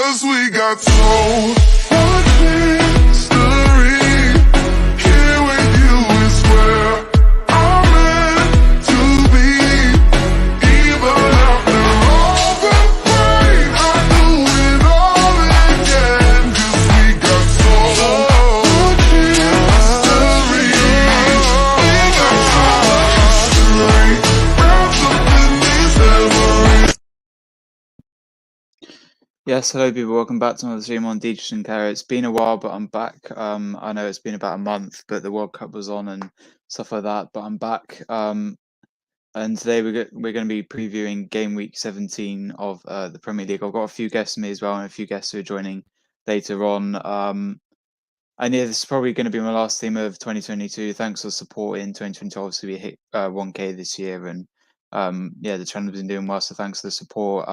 'Cause we got so much history. Here with you is where I'm meant to be. Even after all the pain, I do it all again. 'Cause we got so much history. We got so much history. Wrapped up in these memories. Yes, hello people, welcome back to another stream on SINCLAIRO. It's been a while, but I'm back. I know it's been about a month, but the World Cup was on and stuff like that, but I'm back. And today we're going to be previewing Game Week 17 of the Premier League. I've got a few guests with me as well, and a few guests who are joining later on. And yeah, this is probably going to be my last stream of 2022. Thanks for support in 2020. Obviously, we hit 1K this year, and yeah, the channel's been doing well, so thanks for the support.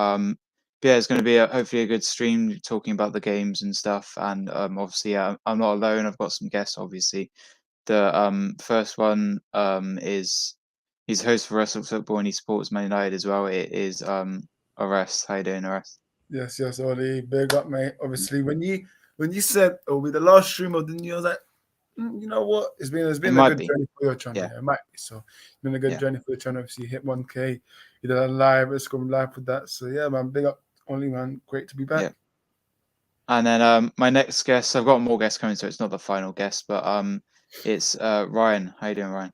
But yeah, it's going to be hopefully a good stream talking about the games and stuff. And obviously, yeah, I'm not alone. I've got some guests, obviously. The first one is he's a host for Wrestle Football and he supports Man United as well. It is Arrest. How you doing, Arrest? Yes, Ollie. Big up, mate. Obviously, when you said it'll be the last stream of the new, I was like, you know what? It's been a good journey for your channel. Yeah. It might be. So it's been a good journey for your channel. Obviously, you hit 1K. You did a live. Let's go live with that. So yeah, man. Big up, Ollie, man. Great to be back. Yeah. And then my next guest, I've got more guests coming, so it's not the final guest, but it's Ryan. How you doing, Ryan?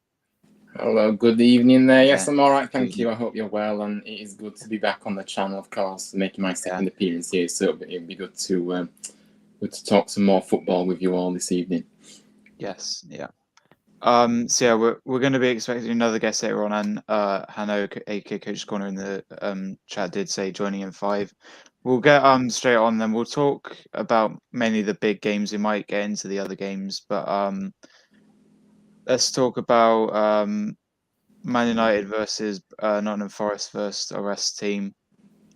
Hello, good evening there. Yes, I'm all right, thank you. I hope you're well, and it is good to be back on the channel, of course, making my second appearance here. So it'll be good to talk some more football with you all this evening. Yes, yeah. So yeah, we're going to be expecting another guest later on, and Hanno, aka Coach Corner, in the chat did say joining in 5. We'll get straight on, then we'll talk about mainly the big games. We might get into the other games, but let's talk about Man United versus Nottingham Forest versus Arrest team.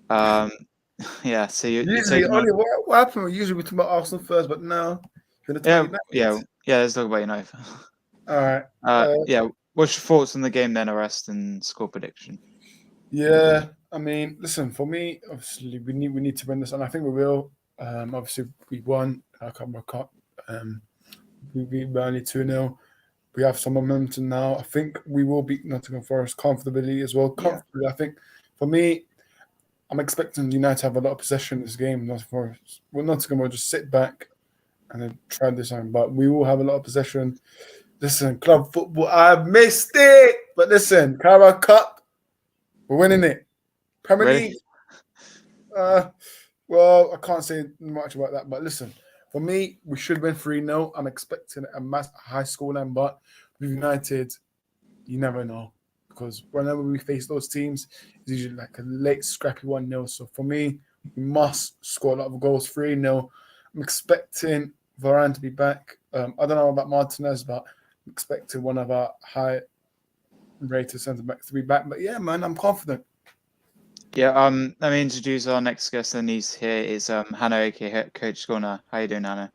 Yeah, so usually, Ollie, what happened? Usually we talk about Arsenal first, but now yeah. Let's talk about United. All right. Yeah, what's your thoughts on the game then, Arrest, and score prediction? Yeah, I mean, listen, for me, obviously we need to win this, and I think we will. Obviously we won our Cup. We beat Burnley 2-0. We have some momentum now. I think we will beat Nottingham Forest comfortably as well. Comfortably, I think. For me, I'm expecting United to have a lot of possession in this game. Nottingham will just sit back and then try this on. But we will have a lot of possession. Listen, club football, I've missed it. But listen, Carabao Cup, we're winning it. Premier League. Well, I can't say much about that. But listen, for me, we should win 3-0. I'm expecting a high scoreline, but with United, you never know. Because whenever we face those teams, it's usually like a late, scrappy 1-0. So for me, we must score a lot of goals, 3-0. I'm expecting Varane to be back. I don't know about Martinez, but I'm expecting one of our high-rated centre-backs to be back. But yeah, man, I'm confident. Yeah, let me introduce our next guest, and he's here is Hanno, aka Coach Corner. How you doing, Hanno?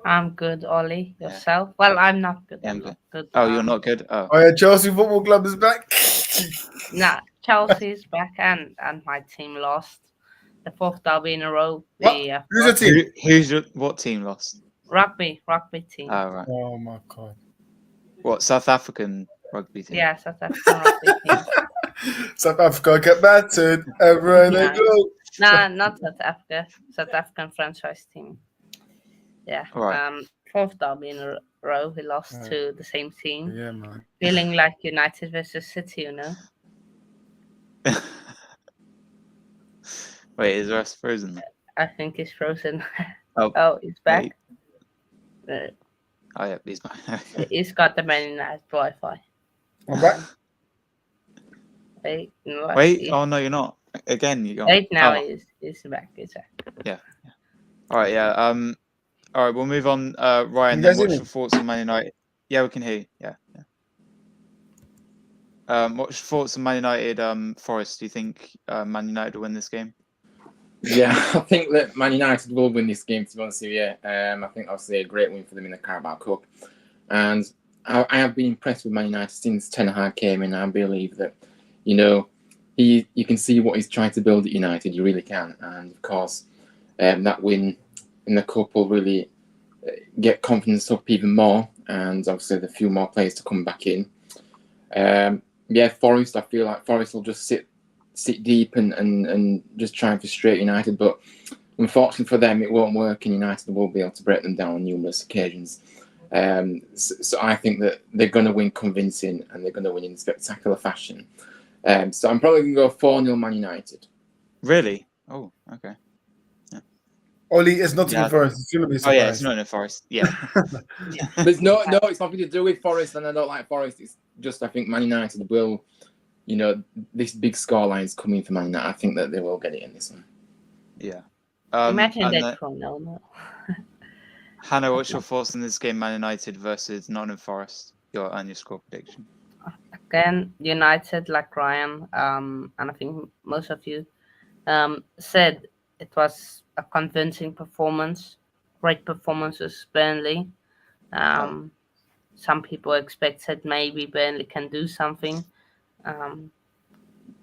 I'm good, Ollie. Yourself? Yeah. Well, I'm not good. Yeah, I'm good. Good. Oh, you're not good? Oh, yeah, Chelsea Football Club is back. Nah, Chelsea's back, and my team lost the 4th derby in a row. Who's the team? What team lost? Rugby team. Oh, right. Oh my God. What, South African rugby team? Yeah, South African rugby team. South Africa get battered. Everywhere they go. Nah, not South Africa. South African franchise team. Yeah. Right. 4th derby in a row. We lost to the same team. Yeah, man. Feeling like United versus City, you know. Wait, is the rest frozen? I think he's frozen. Oh, he's back. Oh, yeah, he's back. He's got the Man United Wi-Fi. I'm back. Wait. Oh no, you're not. Again, you go. Wait, now he's back. He's back. Yeah. All right. Yeah. All right. We'll move on. Ryan, then what's your thoughts on Man United? Yeah, we can hear you. Yeah. What's your thoughts on Man United? Forest? Do you think Man United will win this game? Yeah, I think that Man United will win this game, to be honest with you. I think obviously a great win for them in the Carabao Cup, and I have been impressed with Man United since Ten Hag came in. I believe that, you can see what he's trying to build at United. You really can, and of course, that win in the cup will really get confidence up even more, and obviously the few more players to come back in. Forest, I feel like Forest will just sit deep and just try and frustrate United, but unfortunately for them, it won't work, and United will be able to break them down on numerous occasions. So I think that they're going to win convincing, and they're going to win in spectacular fashion. So I'm probably going to go 4-0 Man United. Really? Oh, okay. Oli, it's not Yeah. Forest. It's going to be Oh surprised. yeah, it's not in Forest. Yeah. But it's it's nothing to do with Forest, and I don't like Forest. It's just I think Man United will, this big scoreline is coming for Man United. I think that they will get it in this one. Yeah. Imagine and that from no. Hannah, what's your thoughts on this game, Man United versus Nottingham Forest? Your score prediction. Again, United, like Ryan, and I think most of you said, it was a convincing performance. Great performances, Burnley. Some people expected maybe Burnley can do something. Of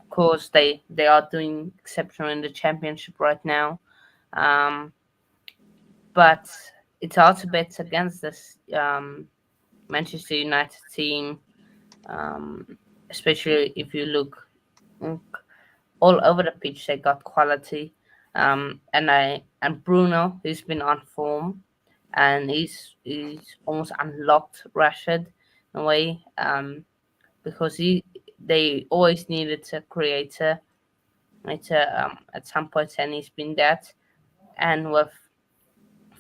course, they are doing exceptional in the Championship right now. But it's hard to bet against this Manchester United team, especially if you look all over the pitch. They got quality, and Bruno, he's been on form, and he's almost unlocked Rashford in a way, because they always needed a creator at some point, and he's been that. And with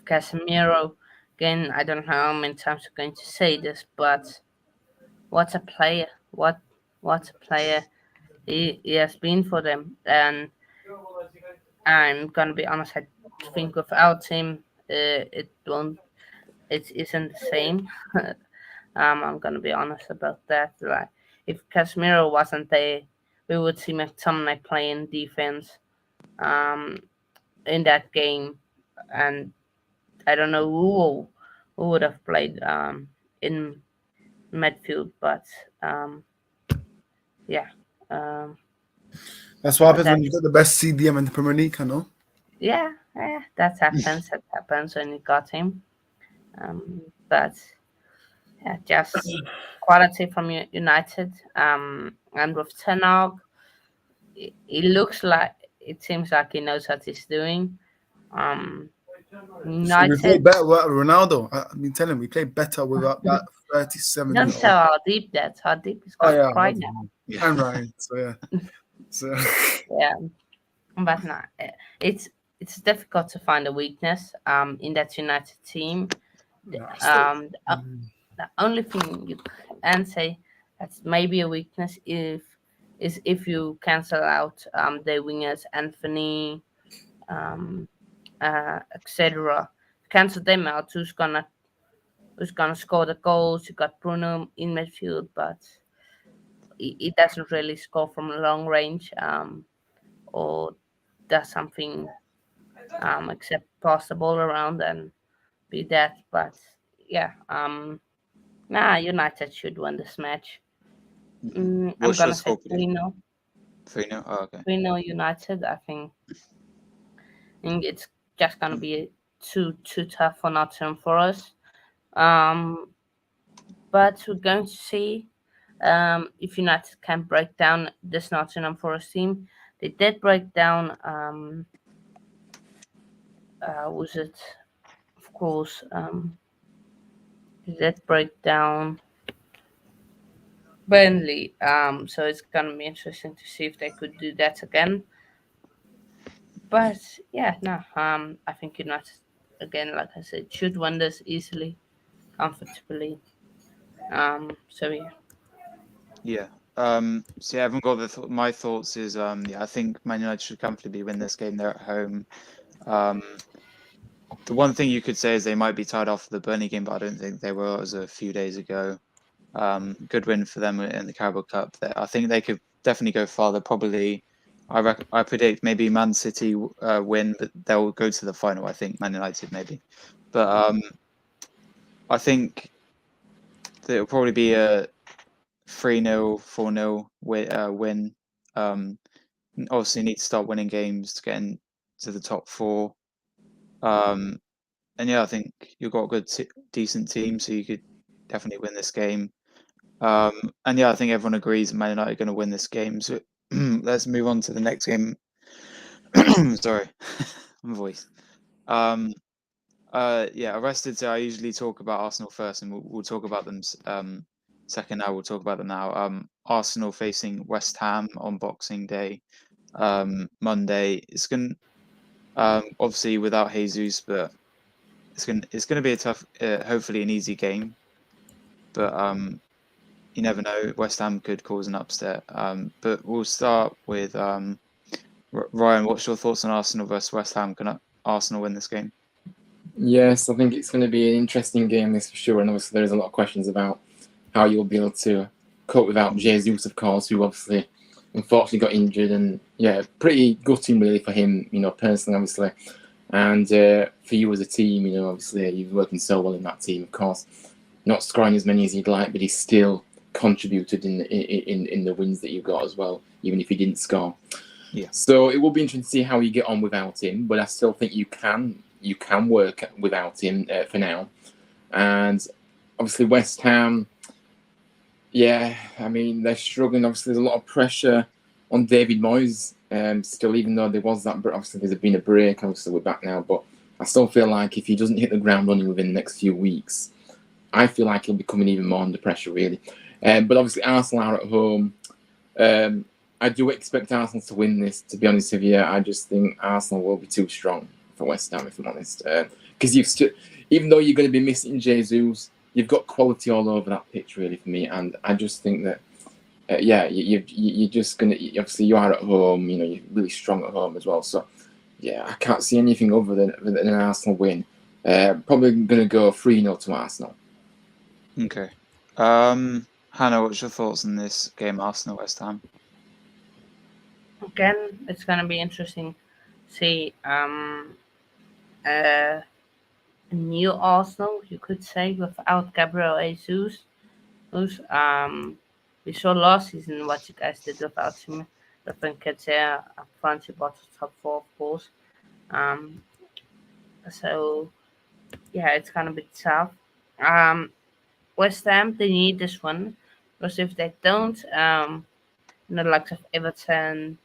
Casemiro, again, I don't know how many times I'm going to say this, but what a player! What a player he has been for them. And I'm gonna be honest, I think without him, it isn't the same. I'm gonna be honest about that. Like, if Casemiro wasn't there, we would see McTominay playing defense in that game, and I don't know who would have played in midfield, but yeah. That's what happens when you got the best CDM in the Premier League, I know. Yeah, that happens. That happens when you got him. But yeah, just quality from United. And with Ten Hag, it seems like he knows what he's doing. So we United. play better without Ronaldo. I've been telling him we play better without that 37. Don't tell how deep that's. How deep is going to cry now. I'm Ryan. So yeah. So yeah, but no, it's difficult to find a weakness in that United team. The only thing you can say that's maybe a weakness is if you cancel out the wingers, Anthony, etc. Cancel them out. Who's gonna score the goals? You got Bruno in midfield, but he doesn't really score from long range, or does something except pass the ball around and be that. But yeah, United should win this match. I'm gonna say 3-0. 3-0. Oh, okay. 3-0 United. I think it's just gonna be too tough for Nottingham Forest. But we're going to see if United can break down this Nottingham Forest team. They did break down. Was it? Of course. They did break down Burnley. So it's gonna be interesting to see if they could do that again. But yeah, no. I think United, again, like I said, should win this easily, comfortably. So yeah. Yeah. So yeah, I haven't got my thoughts is I think Man United should comfortably win this game. They're at home. The one thing you could say is they might be tied off the Burnley game, but I don't think they were. It was a few days ago. Good win for them in the Carabao Cup. I think they could definitely go farther. Probably, I predict maybe Man City win, but they'll go to the final. I think Man United maybe, but I think that it'll probably be a 3-0, 4-0 win. Obviously, need to start winning games to get into the top four. And yeah, I think you've got a good, decent team, so you could definitely win this game. And yeah, I think everyone agrees Man United are going to win this game. So let's move on to the next game. Sorry, my voice. Yeah, Arrested. So I usually talk about Arsenal first, and we'll talk about them second. Now we'll talk about them now. Arsenal facing West Ham on Boxing Day, Monday. It's going obviously without Jesus, but it's gonna be a tough, hopefully an easy game. But you never know. West Ham could cause an upset. But we'll start with Ryan. What's your thoughts on Arsenal versus West Ham? Can Arsenal win this game? Yes, I think it's going to be an interesting game, this for sure. And obviously, there's a lot of questions about how you'll be able to cope without Jesus, of course, who obviously, unfortunately, got injured. And yeah, pretty gutting, really, for him, personally, obviously. And for you as a team, obviously, you're working so well in that team, of course. Not scoring as many as you'd like, but he's still contributed in the wins that you got as well, even if he didn't score. Yeah. So it will be interesting to see how you get on without him, but I still think you can work without him for now. And obviously West Ham, yeah, I mean, they're struggling. Obviously, there's a lot of pressure on David Moyes still, even though there was that, but obviously there's been a break. Obviously, we're back now, but I still feel like if he doesn't hit the ground running within the next few weeks, I feel like he'll be coming even more under pressure, really. But obviously, Arsenal are at home. I do expect Arsenal to win this, to be honest with you. I just think Arsenal will be too strong for West Ham, if I'm honest. Because even though you're going to be missing Jesus, you've got quality all over that pitch, really, for me. And I just think that, you're just going to... Obviously, you are at home. You're really strong at home as well. So, yeah, I can't see anything other than an Arsenal win. Probably going to go 3-0 to Arsenal. Okay. Hannah, what's your thoughts on this game, Arsenal-West Ham? Again, it's gonna be interesting to see a new Arsenal, you could say, without Gabriel Jesus. We saw last season what you guys did without him. I think it's up front, you bought the top 4, of course. So yeah, it's gonna be tough. West Ham, they need this one, because if they don't, the likes of Everton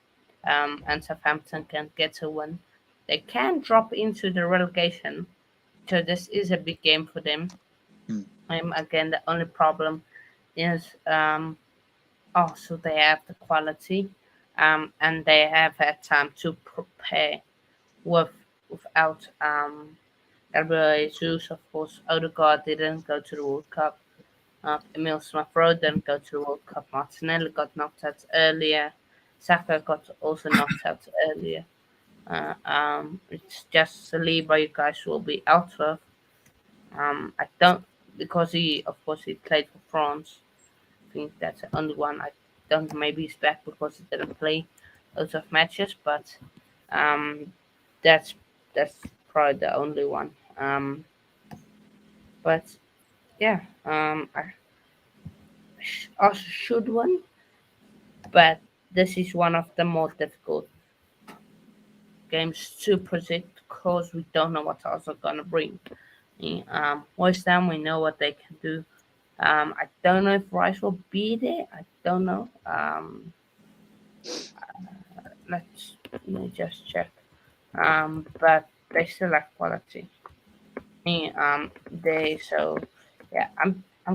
and Southampton can get a win, they can drop into the relegation. So this is a big game for them. Again, the only problem is also they have the quality, and they have had time to prepare without Gabriel Jesus, of course. Odegaard didn't go to the World Cup. Emil Smith-Rowe didn't go to the World Cup. Martinelli got knocked out earlier. Saka got also knocked out earlier. It's just Saliba you guys will be out of. I don't, because he played for France. I think that's the only one. I don't know, maybe he's back because he didn't play loads of matches, but that's probably the only one. But yeah, I also should win, but this is one of the more difficult games to predict because we don't know what Arsenal are gonna bring. West Ham, we know what they can do. I don't know if Rice will be there. I don't know. Let me just check. But they still have quality. I'm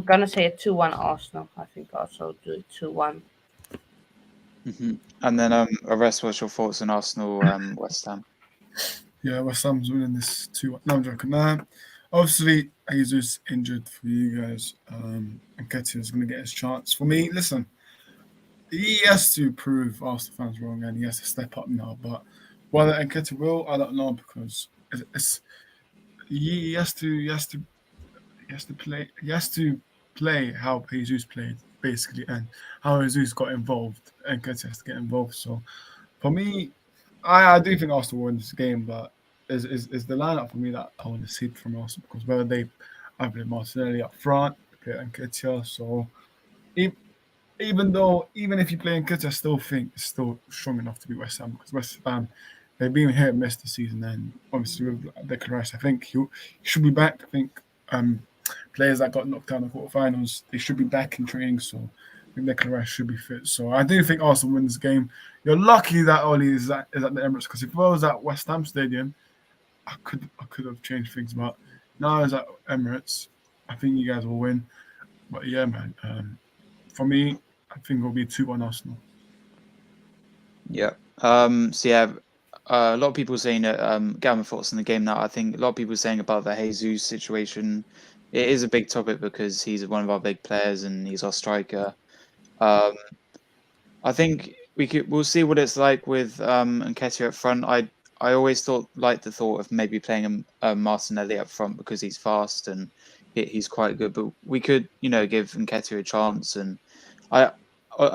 gonna say a 2-1 Arsenal. I think Arsenal do it 2-1. And then Arrest, what's your thoughts on Arsenal West Ham? Yeah, West Ham's winning this 2-1. No, I'm joking. Obviously, Jesus injured for you guys. And Nketiah's going to get his chance. For me, listen, he has to prove Arsenal fans wrong and he has to step up now. But whether Nketiah will, I don't know, because he has to play how Jesus played, basically, and how Jesus got involved. Nketiah has to get involved. So for me, I do think Arsenal win this game, but is the lineup for me that I want to see from Arsenal, because whether they play Martinelli up front, play Nketiah. So even if you play Nketiah, I still think it's still strong enough to be West Ham, because West Ham they've been hit and miss this season, and obviously with Declan Rice, I think he should be back. I think players that got knocked out in the quarterfinals, they should be back in training. So I think Declan Rice should be fit. So I do think Arsenal wins this game. You're lucky that Oli is at the Emirates, because if I was at West Ham Stadium, I could have changed things. But now it's at Emirates, I think you guys will win. But yeah, man, for me, I think it'll be 2-1 Arsenal. Yeah. So yeah, a lot of people saying that Gamma thoughts on the game now. I think a lot of people saying about the Jesus situation. It is a big topic because he's one of our big players and he's our striker. I think we'll see what it's like with Nketiah up front. I always liked the thought of maybe playing Martinelli up front because he's fast and he's quite good. But we could, give Nketiah a chance. And a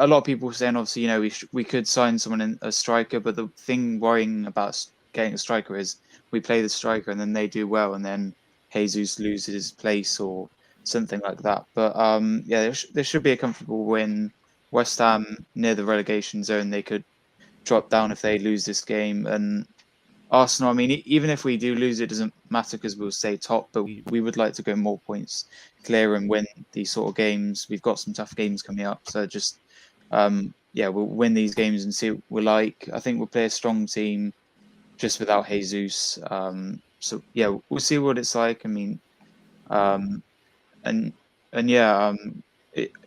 lot of people saying obviously, we could sign someone in a striker. But the thing worrying about getting a striker is we play the striker and then they do well and then Jesus loses his place or something like that. But yeah, there should be a comfortable win. West Ham near the relegation zone, they could drop down if they lose this game. And Arsenal, I mean, even if we do lose, it doesn't matter because we'll stay top. But we would like to go more points clear and win these sort of games. We've got some tough games coming up, so just yeah, we'll win these games and see what we're like. I think we'll play a strong team just without Jesus. So yeah, we'll see what it's like. I mean, and yeah,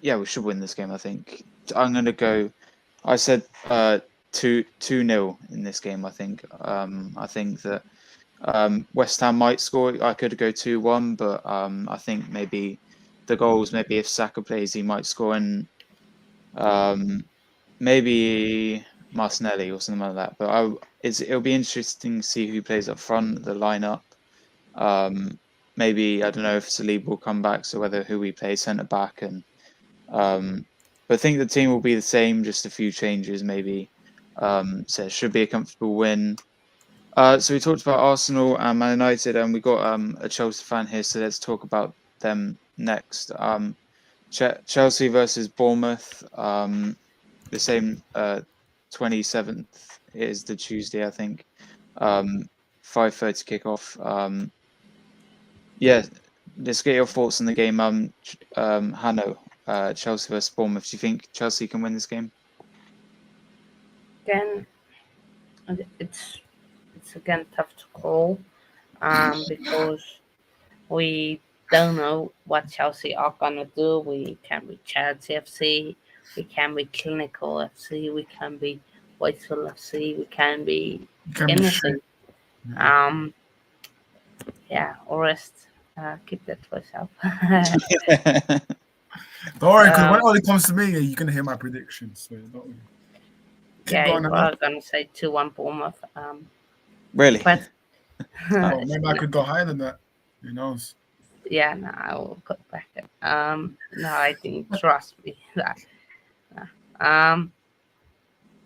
yeah, we should win this game. I think I'm gonna go. I said 2-0 in this game. I think that West Ham might score. I could go 2-1, but I think maybe the goals. Maybe if Saka plays, he might score, and maybe Martinelli or something like that. But it'll be interesting to see who plays up front, the lineup. Maybe I don't know if Saliba will come back, so who we play centre back, and but I think the team will be the same, just a few changes maybe. So it should be a comfortable win. So we talked about Arsenal and Man United, and we got a Chelsea fan here, so let's talk about them next. Chelsea versus Bournemouth, the same 27th is the Tuesday, I think. 5:30 kickoff. Yeah, let's get your thoughts on the game. Hanno, Chelsea versus Bournemouth. Do you think Chelsea can win this game? Again, it's again tough to call, because we don't know what Chelsea are gonna do. We can be Chelsea FC, we can be Clinical FC, we can be Whitehall FC, we can be anything. Yeah, or rest. Keep that to myself. Don't worry, because when Oli comes to me, you're gonna hear my predictions. So don't worry. Yeah, I'm gonna say 2-1 Bournemouth. Really? But maybe I could go higher than that. Who knows? yeah, no, I will cut back. No, I think trust me that.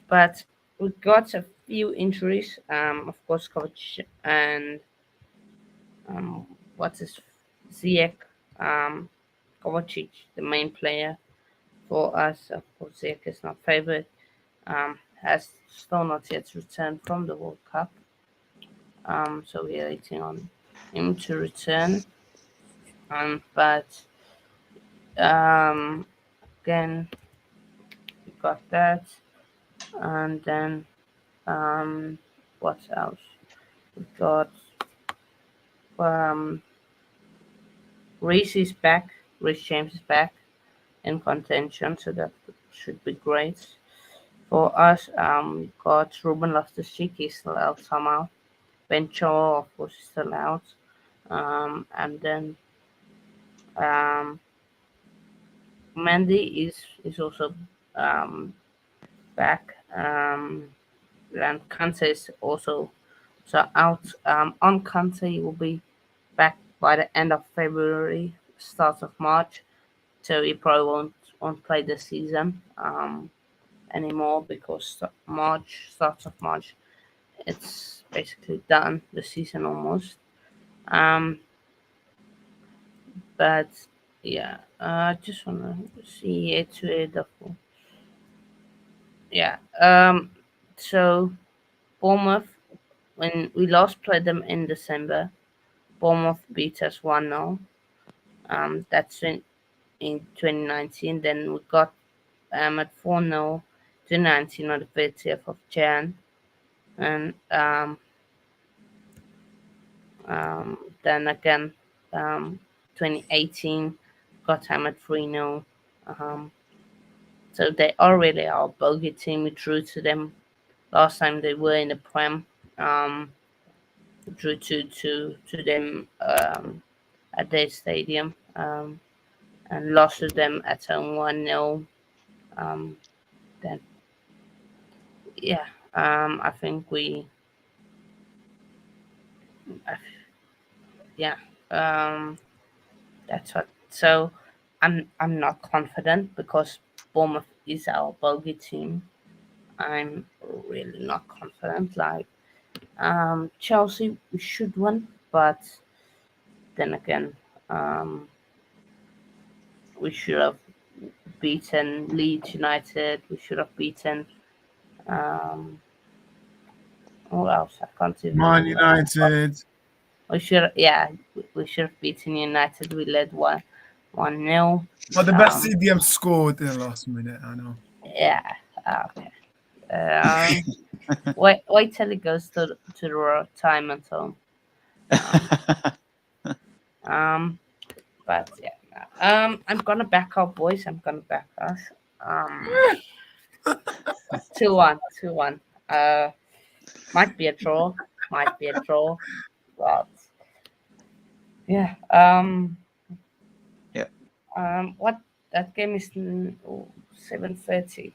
But we got a few injuries. Of course, Kovacic and Ziyech. Kovacic, the main player for us. Of course, Ziyech is not favorite. Has still not yet returned from the World Cup. So we're waiting on him to return. But again, we got that. And then what else? We got Reece is back. Reece James is back in contention, so that should be great for us. We got Ruben Loftus-Cheek, he's still out somehow. Ben Chilwell, of course, is still out. And then Mendy is also back. And Kante is also out. On Kante, he will be back by the end of February, start of March. So he probably won't play this season anymore, because start of March, it's basically done, the season almost. But yeah, I just wanna see it to the full. Yeah. So Bournemouth, when we last played them in December, Bournemouth beat us 1-0. That's in 2019. Then we got at 4-0 2019 on the 30th of Jan, and then again 2018 got hammered 3-0. So they are really our bogey team. We drew to them last time they were in the Prem. Drew to them at their stadium, and lost to them at home 1-0. Then yeah, I think we yeah, that's what. So I'm not confident because Bournemouth is our bogey team. I'm really not confident. Like Chelsea, we should win, but then again, we should have beaten Leeds United. We should have beaten who else? I can't even Man remember. United. We should have beaten United. We led 1-0. But the best CDM scored in the last minute, I know. Yeah. Okay. Wait till it goes to the retirement home. But yeah. I'm gonna back our boys. I'm gonna back us. 2-1. Might be a draw. But yeah. Yeah. What that game is 7:30.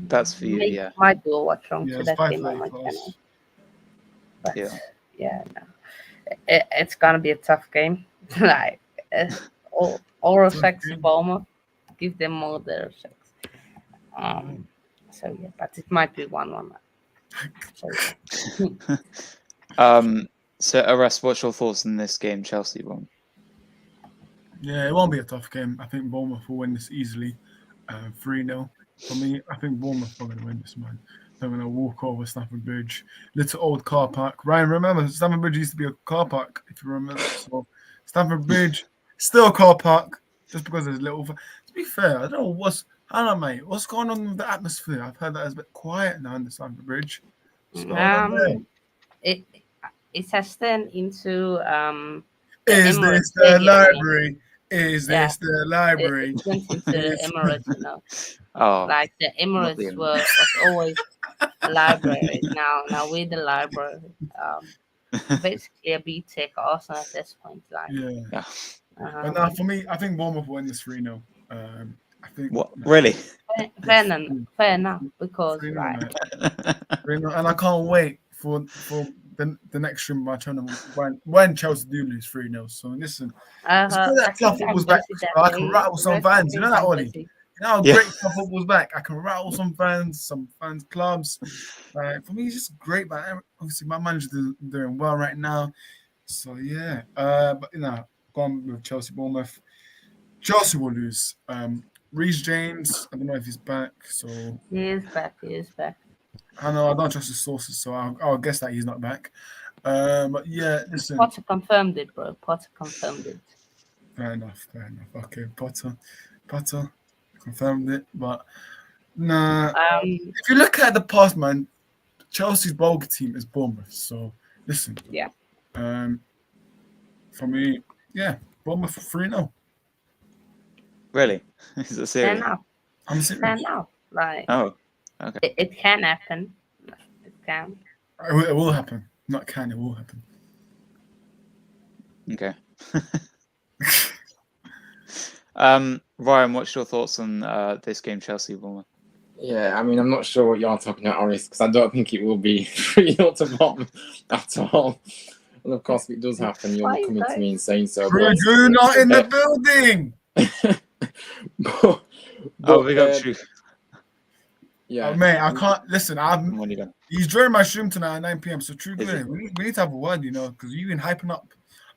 That's for you, yeah. Might do a watch along Yeah, to it's that game 5:30 on my for channel. us. But Yeah. no. It's gonna be a tough game. Like all respects to Bournemouth, give them all their respects. So yeah, but it might be 1-1. So, So Arrest, what's your thoughts on this game, Chelsea won? Yeah, it won't be a tough game. I think Bournemouth will win this easily. 3-0. For me, I think Bournemouth are going to win this, man. They're going to walk over Stamford Bridge. Little old car park. Ryan, remember, Stamford Bridge used to be a car park, if you remember. So, Stamford Bridge, still a car park, just because there's little... To be fair, I don't know mate. What's going on with the atmosphere? I've heard that it's a bit quiet now in the Stamford Bridge. What's going on there? it has turned into Is Emirates this the Stadium now. library? Is this the library? It went into the Emirates, you know. Oh, Like the Emirates was always a library. Now we're the library. Basically a BTEC Arsenal at this point. Like Yeah. But now for me, I think Bournemouth will win this 3-0. I think. what? Really? fair enough because 3-0, right. mate. 3-0, and I can't wait for the next stream of my channel when Chelsea do lose 3-0. So listen, it's good that club football's back. So I can rattle some fans. You know that, Ollie? You know how great club football's back. I can rattle some fans clubs. For me, it's just great. But obviously, my manager's doing well right now. So yeah, but gone with Chelsea Bournemouth. Chelsea will lose. Reece James, I don't know if he's back. So He is back. I know I don't trust his sources, so I'll guess that he's not back. But yeah, listen. Potter confirmed it, bro. Potter confirmed it. Fair enough. Okay, Potter confirmed it, but nah. If you look at the past, man, Chelsea's bogey team is Bournemouth. So listen. Yeah. For me, yeah, Bournemouth 3-0. Really? Is it serious? I'm serious. Fair enough. Like. Oh, okay. It can happen. It can. It will happen. Not can. It will happen. Okay. Ryan, what's your thoughts on this game, Chelsea Bournemouth? Yeah, I mean, I'm not sure what you're talking about, Aris, because I don't think it will be 3-0 to Bournemouth at all. And of course, if it does happen, you'll be coming to me and saying so. You're not in the building. but we got you. Yeah, mate, I can't listen. When you done? He's joining my stream tonight at 9 p.m. So True Glenn, we need to have a word, because you've been hyping up.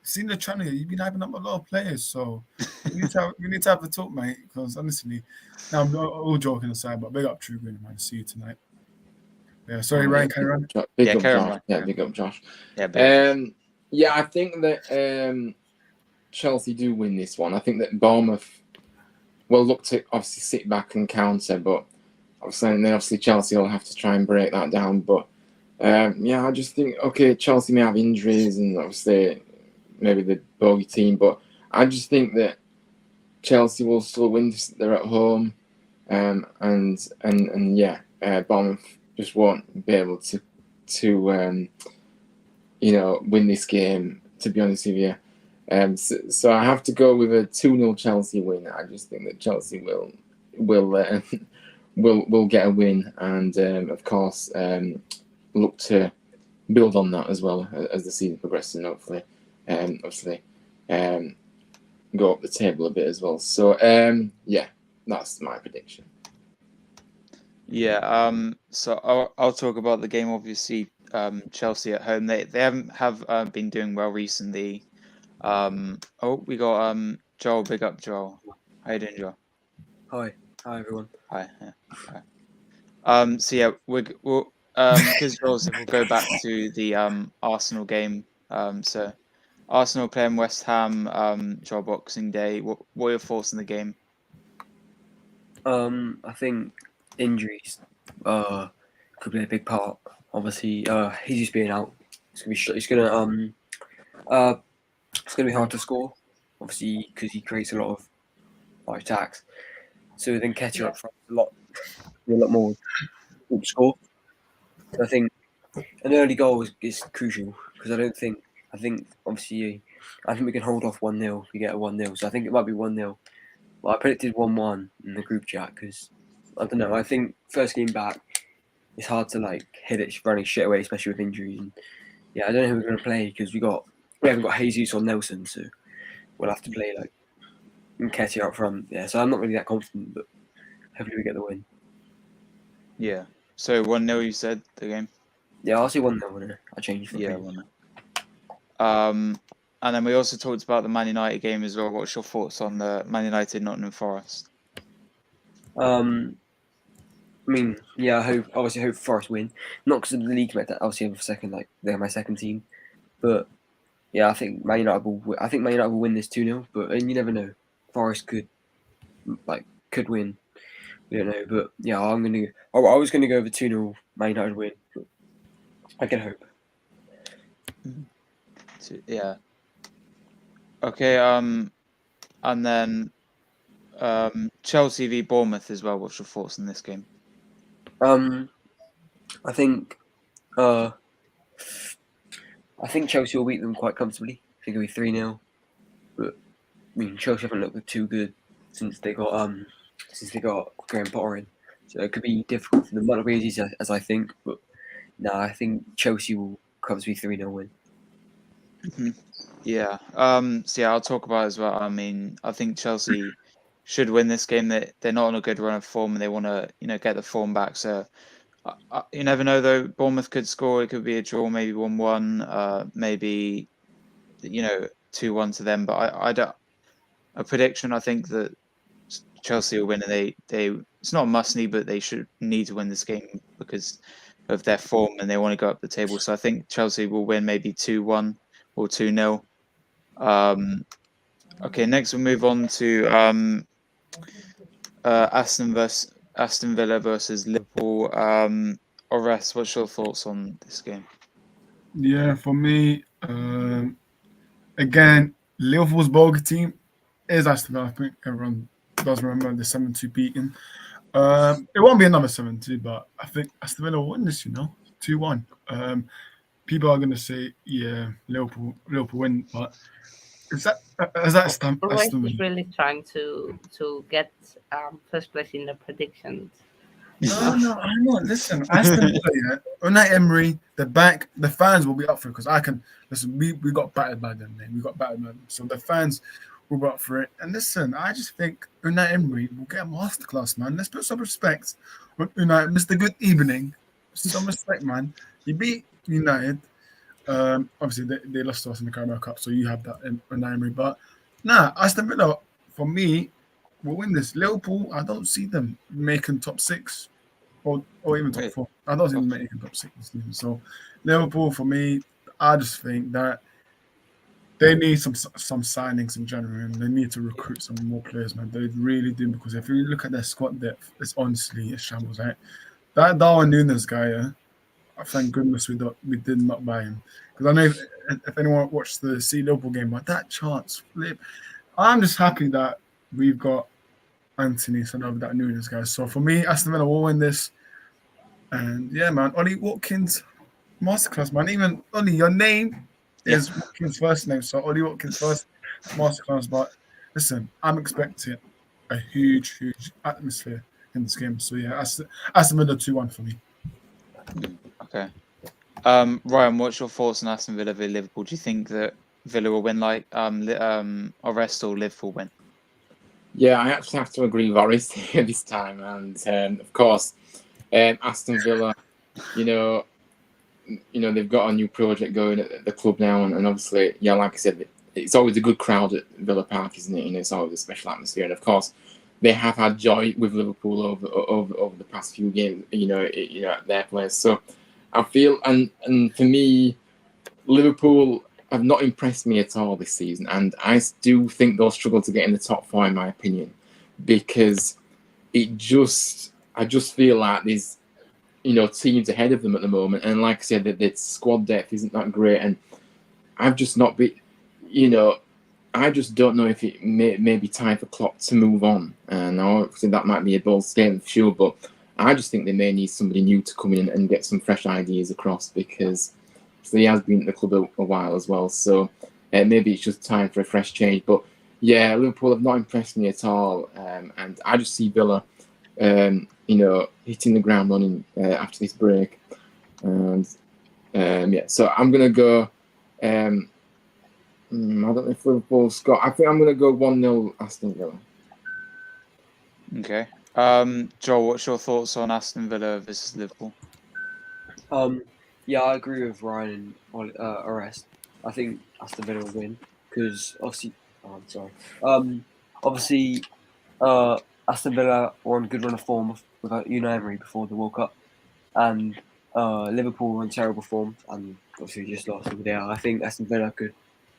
I've seen the channel. You've been hyping up a lot of players, so we need to have a talk, mate. Because honestly, now I'm all joking aside, but big up True Glenn, man. See you tonight. Yeah, sorry, Ryan, carry on. Big Yeah, up carry on, Josh. Ryan, Yeah, carry on. big up Josh. Yeah, big. Yeah, I think that Chelsea do win this one. I think that Bournemouth will look to obviously sit back and counter, but obviously Chelsea will have to try and break that down. But yeah, I just think Chelsea may have injuries and obviously maybe the bogey team, but I just think that Chelsea will still win. They're at home, and yeah, Bournemouth just won't be able to win this game. To be honest with you, so I have to go with a 2-0 Chelsea win. I just think that Chelsea will will get a win, and of course look to build on that as well as the season progresses, and hopefully, obviously, go up the table a bit as well. So yeah, that's my prediction. Yeah. So I'll talk about the game. Obviously, Chelsea at home. They have been doing well recently. We got Joel. Big up, Joel. How you doing, Joel? Hi everyone. Hi. Yeah. Hi. So yeah, we'll because Joel said we'll go back to the Arsenal game. So Arsenal playing West Ham. Joel, Boxing Day. What are your thoughts on the game? I think injuries could play a big part. Obviously, he's just being out. It's gonna be hard to score. Obviously, because he creates a lot of attacks. So then Ketchup up front a lot more to score. So I think an early goal is crucial because I think obviously we can hold off 1-0. We get a 1-0. So I think it might be 1-0. Well, I predicted 1-1 in the group chat because I don't know. I think first game back, it's hard to hit it running shit away, especially with injuries. And yeah, I don't know who we're gonna play because we haven't got Jesus or Nelson, so we'll have to play Nketiah up front. Yeah, so I'm not really that confident, but hopefully we get the win. Yeah. So 1-0 you said the game? Yeah, I'll see 1-0 winner. I changed for 1-0. And then we also talked about the Man United game as well. What's your thoughts on the Man United Nottingham Forest? I mean, yeah, I hope Forest win. Not because of the league, but obviously I'm second, they're my second team. But yeah, I think Man United will win this 2-0. But you never know. Forest could win. We don't know. But yeah, I was gonna go over 2-0 Man United win. But I can hope. Yeah. Okay. And then Chelsea v Bournemouth as well. What's your thoughts on this game? I think Chelsea will beat them quite comfortably. I think it'll be 3-0. But I mean, Chelsea haven't looked too good since they got Graham Potter in, so it could be difficult for them. Might not be as easy as I think, but no, I think Chelsea will comfortably 3-0 win. Yeah. So yeah, I'll talk about it as well. I mean, I think Chelsea should win this game. They're not on a good run of form, and they want to get the form back. So you never know though. Bournemouth could score. It could be a draw, maybe 1-1. Maybe 2-1 to them. But I don't. A prediction. I think that Chelsea will win, and they it's not a must need, but they should need to win this game because of their form, and they want to go up the table. So I think Chelsea will win maybe 2-1 or 2-0. Okay, next we'll move on to Aston Villa versus Liverpool. Ores, what's your thoughts on this game? Yeah, for me, again, Liverpool's bogey team is Aston Villa. I think everyone does remember the 7-2 beating. It won't be another 7-2, but I think Aston Villa will win this, 2-1. People are going to say, yeah, Liverpool win, but is that Aston Always Villa? really trying to get first place in the predictions. No, I'm not. Listen, Aston Villa, Unai Emery, the fans will be up for it because I can listen. We got battered by them, man. We got battered by them, so the fans will be up for it. And listen, I just think Unai Emery will get a masterclass, man. Let's put some respect on Unai, Mr. Good Evening. Some respect, man. He beat United. Obviously they lost to us in the Carabao Cup, so you have that in Unai Emery. But Aston Villa for me will win this. Liverpool, I don't see them making top 6. or even top Wait. 4. I don't think they make top 6 this season. So Liverpool, for me, I just think that they need some signings in January, and they need to recruit some more players, man. They really do, because if you look at their squad depth, it's honestly a shambles, right? That Darwin Núñez guy, yeah, thank goodness we did not buy him, because I know if anyone watched the Liverpool game, but that chance flip, I'm just happy that we've got Anthony instead of that Núñez guy. So for me, Aston Villa will win this, and yeah, man, Ollie Watkins, masterclass, man. Even Ollie, your name is Watkins' first name, so Ollie Watkins first masterclass. But listen, I'm expecting a huge atmosphere in this game. So yeah, Aston Villa 2-1 for me. Okay. Ryan, what's your thoughts on Aston Villa v Liverpool? Do you think that Villa will win like Orest or Liverpool will win? Yeah, I actually have to agree with Boris this time, and of course, Aston Villa, you know, they've got a new project going at the club now, and obviously, yeah, like I said, it's always a good crowd at Villa Park, isn't it? It's always a special atmosphere, and of course, they have had joy with Liverpool over the past few games, at their place. So I feel, and for me, Liverpool have not impressed me at all this season, and I do think they'll struggle to get in the top 4, in my opinion, because I just feel like there's teams ahead of them at the moment, and like I said, that the squad depth isn't that great, and I've just not been, I just don't know if it may be time for Klopp to move on. And obviously that might be a bold statement for sure, but I just think they may need somebody new to come in and get some fresh ideas across, because he has been at the club a while as well. So maybe it's just time for a fresh change. But yeah, Liverpool have not impressed me at all, and I just see Villa, hitting the ground running after this break. And yeah, so I'm gonna go. I don't know if Liverpool score. I think I'm gonna go 1-0 Aston Villa. Okay. Joel, what's your thoughts on Aston Villa versus Liverpool? Yeah, I agree with Ryan and Orest. I think Aston Villa will win because obviously, Aston Villa were on good run of form without Unai Emery before the World Cup, and Liverpool were in terrible form and obviously just lost over there. I think Aston Villa could,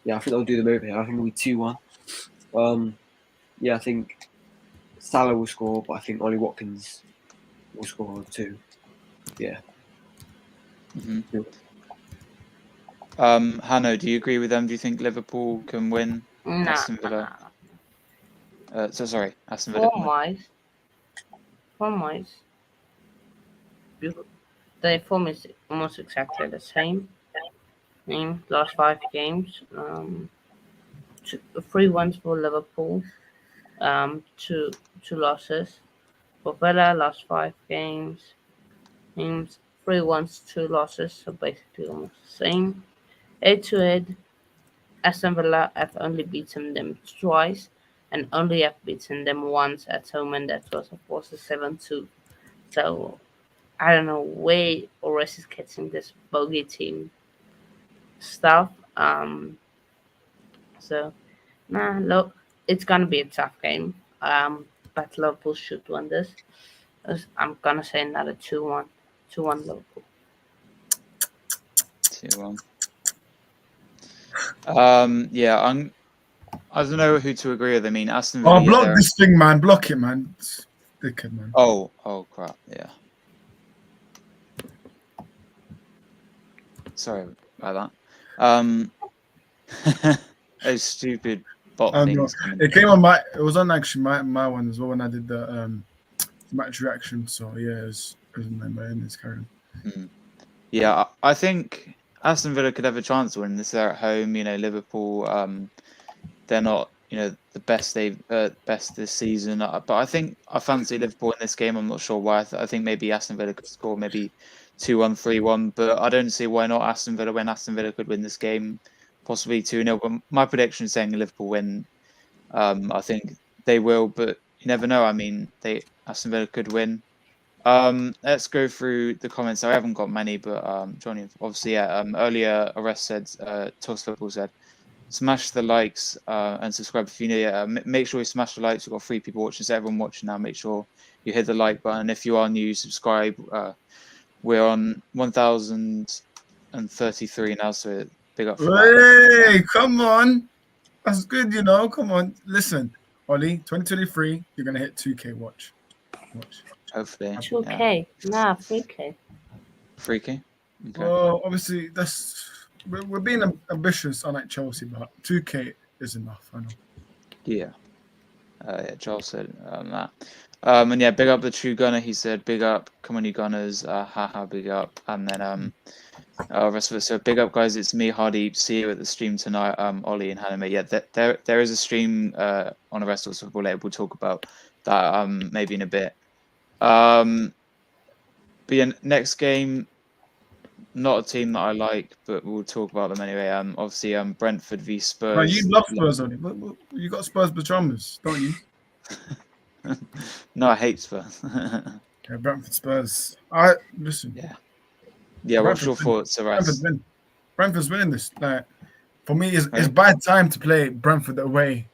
I think they'll do the move here. I think it'll be 2-1. Yeah, I think Salah will score, but I think Ollie Watkins will score 2. Yeah. Mm-hmm. Hanno, do you agree with them? Do you think Liverpool can win Aston Villa? Sorry, Aston Villa can win. Form-wise, the form is almost exactly the same. Last 5 games, 3 wins for Liverpool, 2 losses. For Villa, last 5 games, 3 wins, 2 losses, so basically almost the same. 8-8, Aston Villa have only beaten them twice, and only have beaten them once at home, and that was of course a 7-2. So I don't know where Orest is getting this bogey team stuff. So look, it's gonna be a tough game. But Liverpool should win this. I'm gonna say another 2-1. 2-1 Liverpool. 2-1. Yeah, I don't know who to agree with. I mean, Aston Villa. Oh, block this thing, man! Block it, man! It's dickhead, man. Oh crap! Yeah. Sorry about that. Those stupid bot things. It came on my. It was on actually my one as well when I did the match reaction. So yeah, it was my endless Karen. Yeah, I think Aston Villa could have a chance to win this. They're at home. Liverpool. They're not. The best best this season. But I think I fancy Liverpool in this game. I'm not sure why. I think maybe Aston Villa could score maybe 2-1, 3-1. But I don't see why not Aston Villa when Aston Villa could win this game. Possibly 2-0. But my prediction is saying Liverpool win. I think they will, but you never know. I mean, Aston Villa could win. Let's go through the comments. I haven't got many, but Johnny, obviously, yeah. Earlier, Orest said, Toss Football said, smash the likes and subscribe if you need it. Make sure you smash the likes. We've got 3 people watching, so everyone watching now, make sure you hit the like button. If you are new, subscribe. We're on 1,033 now, so big up for that. Hey, come on. That's good, you know. Come on. Listen, Ollie, 2023, you're going to hit 2K. Watch. Hopefully. 2K. Nah, 3K. 3K? Okay. Well, obviously, we're being ambitious, unlike Chelsea, but 2K is enough. I know. Yeah. Joel said that. And yeah, big up the True Gunner. He said, big up. Come on, you Gunners. Haha, big up. And then rest of it. So big up, guys. It's me, Hardy. See you at the stream tonight. Ollie and Hannah. Yeah, there is a stream on the rest of football later. We'll talk about that maybe in a bit. But yeah, next game, not a team that I like, but we'll talk about them anyway. Obviously, Brentford v Spurs. Right, you love Spurs, Ollie. You got Spurs pajamas, don't you? No, I hate Spurs. Yeah, Brentford Spurs. Listen. Yeah. What's your thoughts, Aras? Brentford's winning this. Like, for me, it's bad time to play Brentford away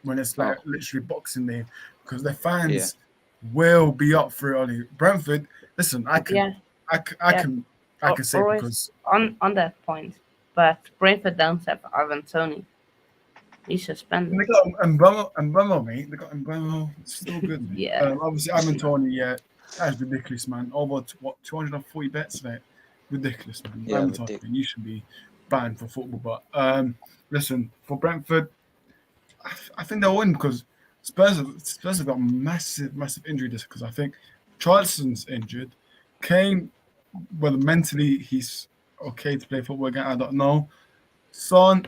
when it's like literally Boxing Day, because the fans will be up for it. Ollie. Brentford. Listen, I can say because on that point, but Brentford don't have Ivan Toney. He's suspended. They got Mbemo, mate. They got Mbemo. It's still good. Mate. Yeah. Obviously, Ivan Toney. Yeah, that's ridiculous, man. Over 240 bets, mate. Ridiculous, man. Yeah, Ivan Toney, you should be banned for football. But listen, for Brentford, I think they'll win because Spurs have got massive injury list, because I think Charleston's injured. Kane, whether mentally he's okay to play football again, I don't know. Son,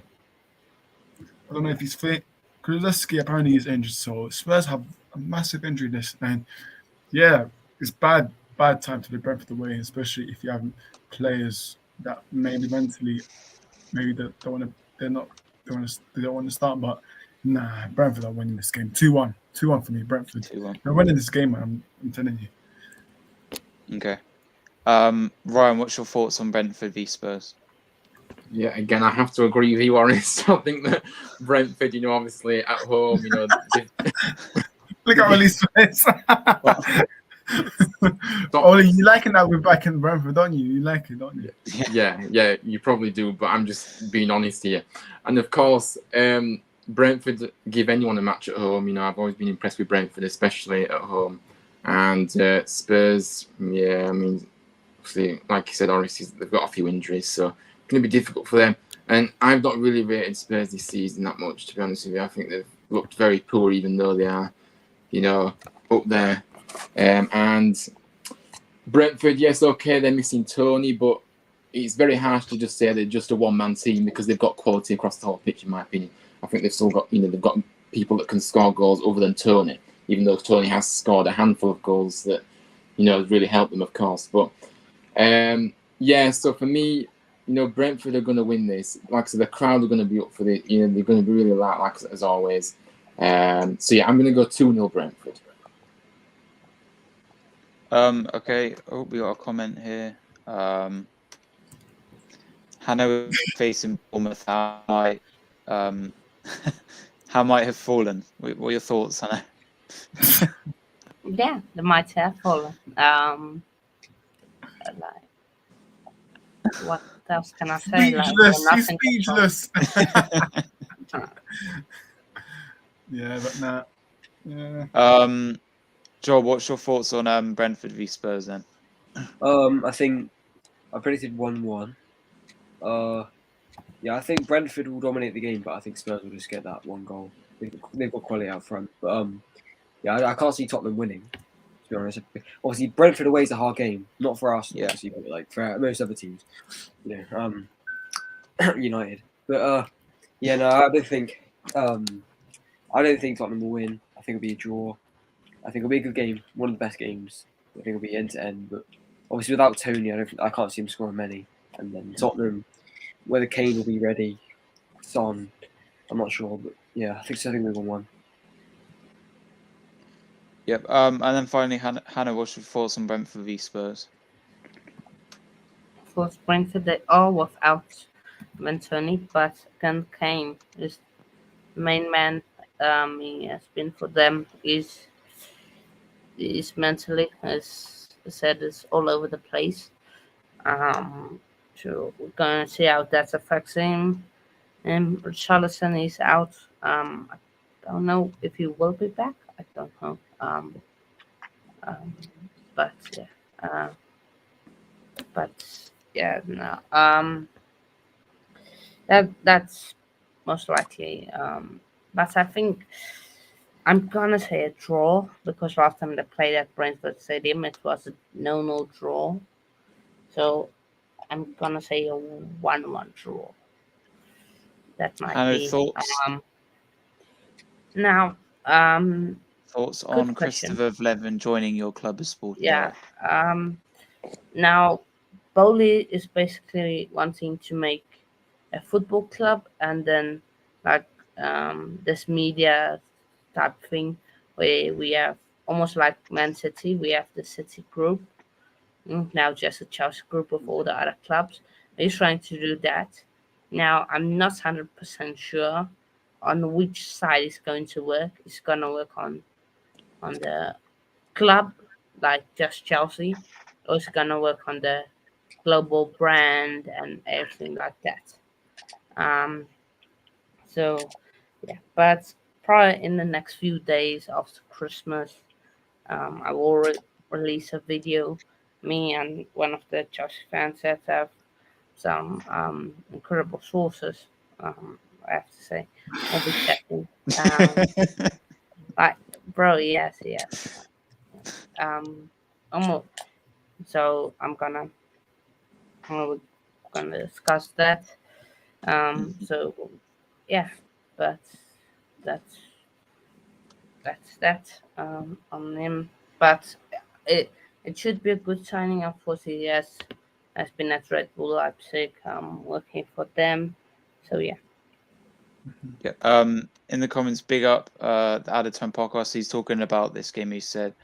I don't know if he's fit. Kulusevski apparently is injured, so Spurs have a massive injury list, and yeah, it's bad time to be Brentford away, especially if you have players that maybe mentally, maybe they don't want to start. But nah, Brentford are winning this game. 2-1 for me, Brentford. 2-1. They're winning this game, man. I'm telling you. Okay. Ryan, what's your thoughts on Brentford v Spurs? Yeah, again, I have to agree with you, Oris. I think that Brentford, obviously at home, Look at Ollie's face. Ollie, you liking that we're back in Brentford, don't you? You like it, don't you? Yeah, you probably do, but I'm just being honest here. And of course, Brentford give anyone a match at home. I've always been impressed with Brentford, especially at home. And Spurs, yeah, I mean, obviously, like you said, Oris, they've got a few injuries, so it's going to be difficult for them. And I've not really rated Spurs this season that much, to be honest with you. I think they've looked very poor, even though they are, up there. And Brentford, yes, okay, they're missing Tony, but it's very harsh to just say they're just a one-man team, because they've got quality across the whole pitch, in my opinion. I think they've still got, they've got people that can score goals other than Tony, even though Tony has scored a handful of goals that, has really helped them, of course. But, so for me, Brentford are going to win this. Like I said, the crowd are going to be up for it. They're going to be really loud, like as always. I'm going to go 2-0 Brentford. Okay. Oh, we got a comment here. Hannah facing Bournemouth. How might have fallen? What are your thoughts, Hannah? Yeah, they might have fallen. What else can I say? He's speechless. Yeah, but nah. Yeah. Joel, what's your thoughts on Brentford v Spurs then? I think I predicted 1-1. I think Brentford will dominate the game, but I think Spurs will just get that one goal. They've got quality out front, but I can't see Tottenham winning. To be honest, obviously Brentford away is a hard game, not for us, obviously, but like for most other teams, United. But I don't think Tottenham will win. I think it'll be a draw. I think it'll be a good game, one of the best games. I think it'll be end to end, but obviously without Tony, I can't see him scoring many. And then Tottenham, whether Kane will be ready, Son, I'm not sure, but yeah, I think we're 1-1. Yep. And then finally, Hannah, what's your thoughts on Brentford v Spurs? For Brentford, they are without Tony, but again, Kane is the main man. He has been for them. Is mentally, as I said, is all over the place. Um, so we're gonna see how that affects him. And Richarlison is out. I don't know if he will be back. I don't know. Um, but yeah. But yeah, no. That's most likely. But I think I'm gonna say a draw because last time they played at Brentford Stadium, it was a no draw. So I'm gonna say a 1-1 draw. That might Hannah, be. thoughts Now, thoughts good on question. Christopher Vleven joining your club as sport Yeah. director? Now, Bowley is basically wanting to make a football club and then like this media type thing where we have almost like Man City, we have the City group, now just a Chelsea group of all the other clubs. He's trying to do that. Now, I'm not 100% sure on which side it's going to work. It's going to work on the club, like just Chelsea, or it's going to work on the global brand and everything like that. Um, so, yeah, but probably in the next few days after Christmas, I will release a video. Me and one of the Chelsea fans that have some incredible sources. I have to say, I'll be checking. Like, bro, yes, yes. Almost. So I'm gonna discuss that. So yeah, but that's that on him. But it it should be a good signing. Unfortunately, he has been at Red Bull Leipzig, working for them. So yeah. Yeah. In the comments, big up the Out of Time podcast. He's talking about this game. He said,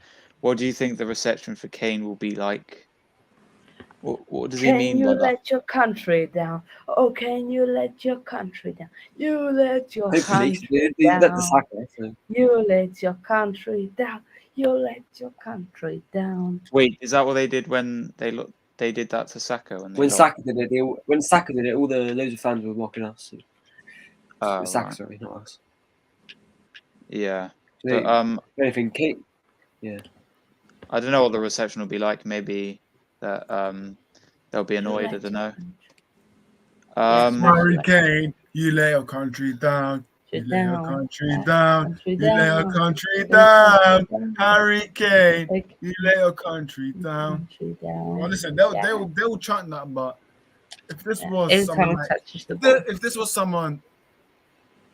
"What do you think the reception for Kane will be like?" What does he Can mean you by that? let your country down? Oh, can you let your country down? You let your Hopefully, country they let the down. Saka. So. You let your country down. You let your country down. Wait, is that what they did when they did that to Saka when they When lost? Saka did it, when Saka did it, all the loads of fans were mocking us. Oh, Saka, right. sorry, not us. Yeah, So, but anything, Kate. Yeah. I don't know what the reception will be like. Maybe that they'll be annoyed. I don't know. Harry Kane, you lay your country down. You lay your country down. You lay your country down. Harry Kane, you lay your country down. Well, listen, they'll chant that, but if this was Every someone time it like touches the ball. if this was someone,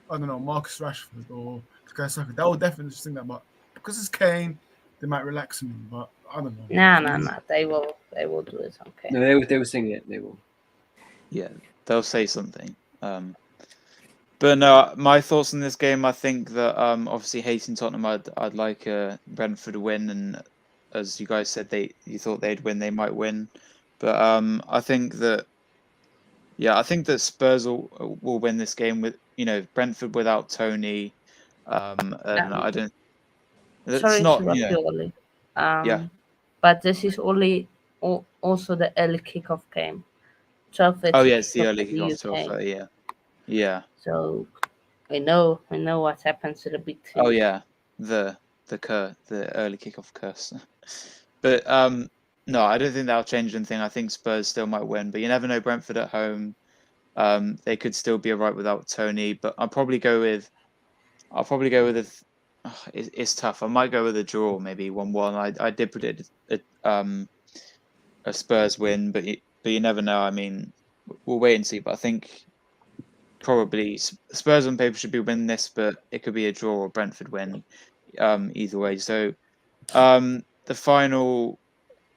I don't know, Marcus Rashford or Bukayo Saka, they would definitely sing that. But because it's Kane, they might relax him. But I don't know. No. They will do it. Okay. No, they will sing it. They will. Yeah, they'll say something. But no, my thoughts on this game. I think that obviously hating Tottenham, I'd like a Brentford win, and as you guys said, you thought they'd win, they might win. But I think that Spurs will win this game with Brentford without Tony. And I don't. It's Sorry to not interrupt you, Oli. yeah. But this is only also the early kickoff game. 12:30 Oh yeah, it's the kickoff early for the kickoff, UK. 12:30. Yeah. So we know what happens to the big team. Oh yeah, the early kickoff curse. But no, I don't think that'll change anything. I think Spurs still might win, but you never know. Brentford at home, they could still be alright without Tony. But I'll probably go with it's tough. I might go with a draw, maybe 1-1. I did predict a Spurs win, but you never know. I mean, we'll wait and see. But I think probably Spurs on paper should be winning this, but it could be a draw or Brentford win. Either way. So the final,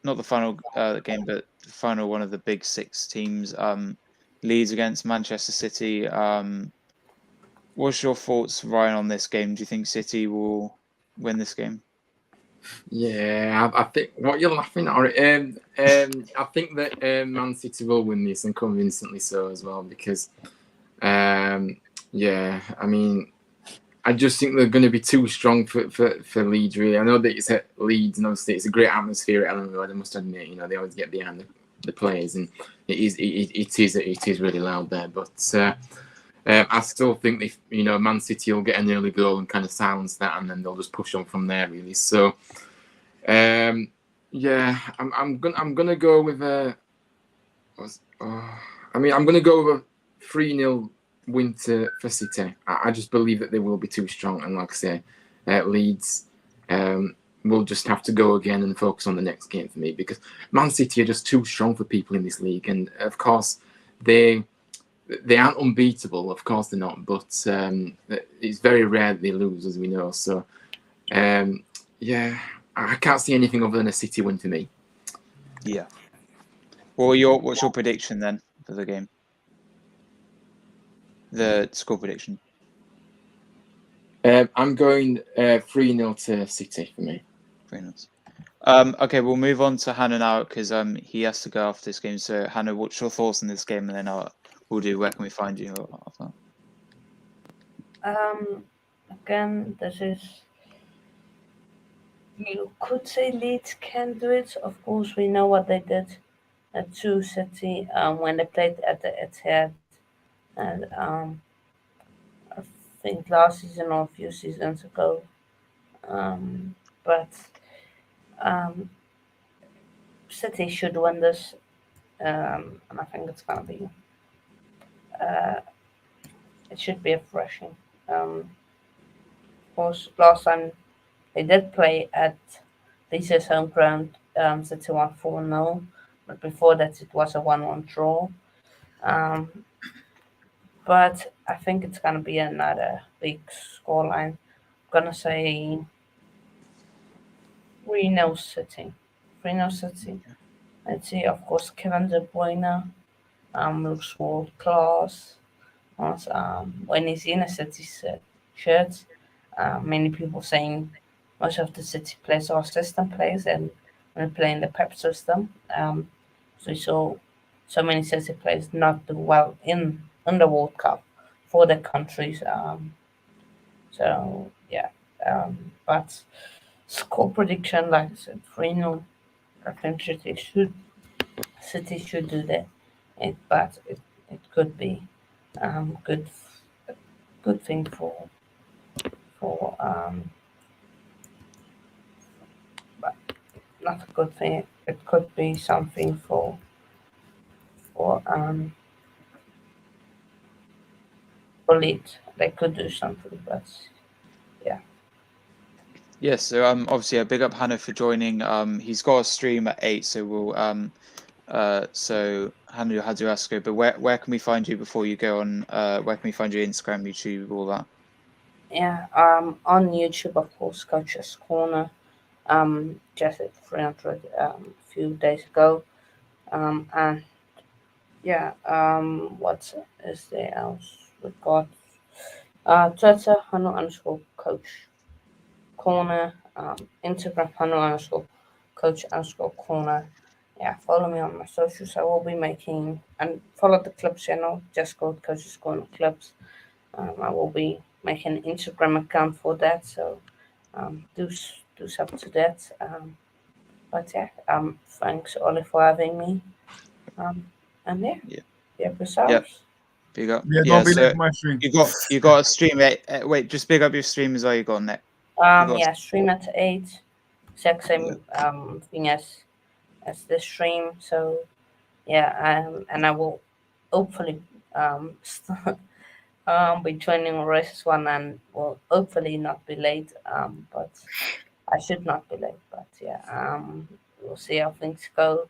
not the final game, but the final one of the big six teams, Leeds against Manchester City. What's your thoughts, Ryan, on this game? Do you think City will win this game? Yeah, I think what you're laughing at. I think that Man City will win this and convincingly so as well because, yeah, I mean, I just think they're going to be too strong for Leeds. Really, I know that it's at Leeds, and obviously it's a great atmosphere at Ellen Road. I must admit, you know, they always get behind the players, and it is really loud there. But I still think if Man City will get an early goal and kind of silence that, and then they'll just push on from there. Really, so. Yeah, I'm gonna go with I'm gonna go with a 3-0 win for City. I just believe that they will be too strong, and like I say, Leeds will just have to go again and focus on the next game for me because Man City are just too strong for people in this league, and of course they aren't unbeatable. Of course they're not, but it's very rare that they lose, as we know. So yeah. I can't see anything other than a City win for me. Yeah. What's your prediction then for the game? The score prediction. I'm going 3-0 to City for me. 3-0. Okay, we'll move on to Hannah now because he has to go after this game. So Hannah, what's your thoughts on this game, and then we'll do where can we find you after that. Again, this is. You could say Leeds can do it. Of course, we know what they did to City when they played at the Etihad, and I think last season or a few seasons ago. But City should win this, and I think it's gonna be. It should be refreshing. Of course, last time they did play at Leeds' home ground. City won 4-0, but before that it was a 1-1 draw. But I think it's gonna be another big scoreline. I'm gonna say 3-0 City. 3-0 City. Let's see, of course, Kevin De Bruyne looks world class. When he's in a City shirt, many people saying most of the City players are system players and when playing the Pep system. So we saw so many City players not do well in the World Cup for their countries. So yeah, but score prediction, like I said, 3-0. I think City should do that. But it could be good thing for but not a good thing. It could be something for Leeds. They could do something, but yeah. Yes, so obviously a big up Hannah for joining. He's got a stream at 8, so we'll so Hannah, you had to ask her, but where can we find you before you go on? Where can we find you? Instagram, YouTube, all that? Yeah, on YouTube, of course, Coach's Corner. Just at 300 a few days ago. And yeah, what is there else? We've got Twitter, _coach corner, Instagram, _coach corner. Yeah, follow me on my socials. I will be making and follow the club channel. Just go to Coach's Corner Clubs. I will be making an Instagram account for that. So do sub to that. But yeah, thanks Ollie for having me. And yeah, yourselves. Yeah. Big up. Yeah, don't be late for my stream. You got a stream. Wait, just big up your stream as well. You got on it. Yeah, stream at 8. Exact same thing as the stream. So yeah, and I will hopefully be joining races one and will hopefully not be late. But I should not be late. But yeah, we'll see how things go.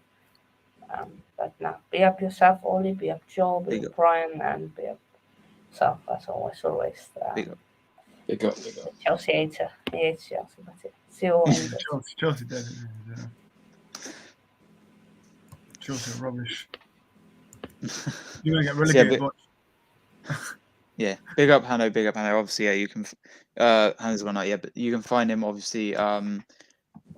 But now, be up yourself, Ollie. Be up Joel. Be up Brian, and be up yourself. As always. Big up. Big up. Chelsea hater. He hates Chelsea. But yeah, see you all. Chelsea does it. Chelsea are rubbish. You're gonna get relegated. Yeah, big up Hannah. Obviously, yeah, you can. Hannah's gone out, yeah, but you can find him obviously.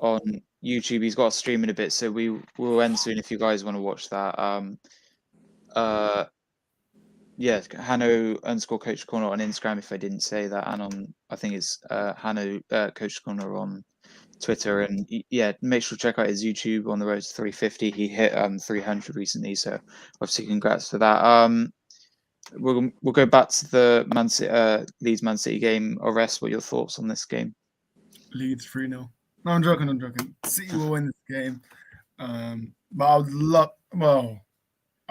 on YouTube. He's got a stream in a bit, so we'll end soon if you guys want to watch that. Yeah, Hanno_Coach Corner on Instagram if I didn't say that, and on I think it's Hanno Coach Corner on Twitter, and yeah, make sure to check out his YouTube on the road to 350. He hit 300 recently, so obviously congrats for that. We'll go back to the Leeds Man City game. Orest, what are your thoughts on this game? Leeds 3-0. No, I'm joking. City will win this game. But I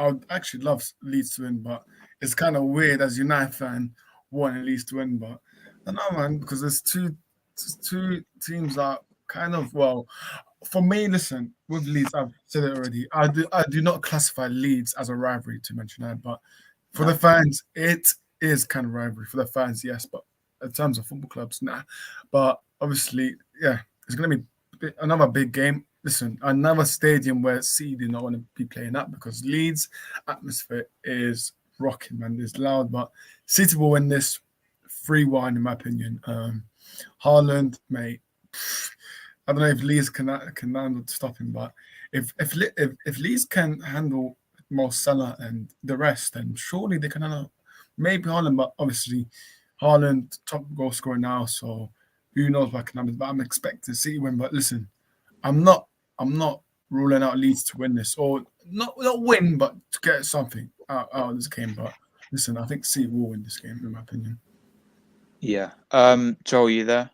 would actually love Leeds to win, but it's kind of weird as a United fan wanting Leeds to win. But I don't know, man, because there's two teams that kind of, well, for me, listen, with Leeds, I've said it already. I do not classify Leeds as a rivalry to Manchester United, but for the fans, it is kind of rivalry. For the fans, yes, but in terms of football clubs, nah. But obviously, yeah, it's going to be another big game. Listen, another stadium where City do not want to be playing at, because Leeds' atmosphere is rocking, man. It's loud, but City will win this 3-1, in my opinion. Haaland, mate, I don't know if Leeds can handle stopping, but if Leeds can handle Mo Salah and the rest, then surely they can handle maybe Haaland, but obviously Haaland top goal scorer now, so who knows what can happen. But I'm expecting City win. But listen, I'm not ruling out Leeds to win this, or not win, but to get something out of this game. But listen, I think City will win this game, in my opinion. Yeah. Joel, you there?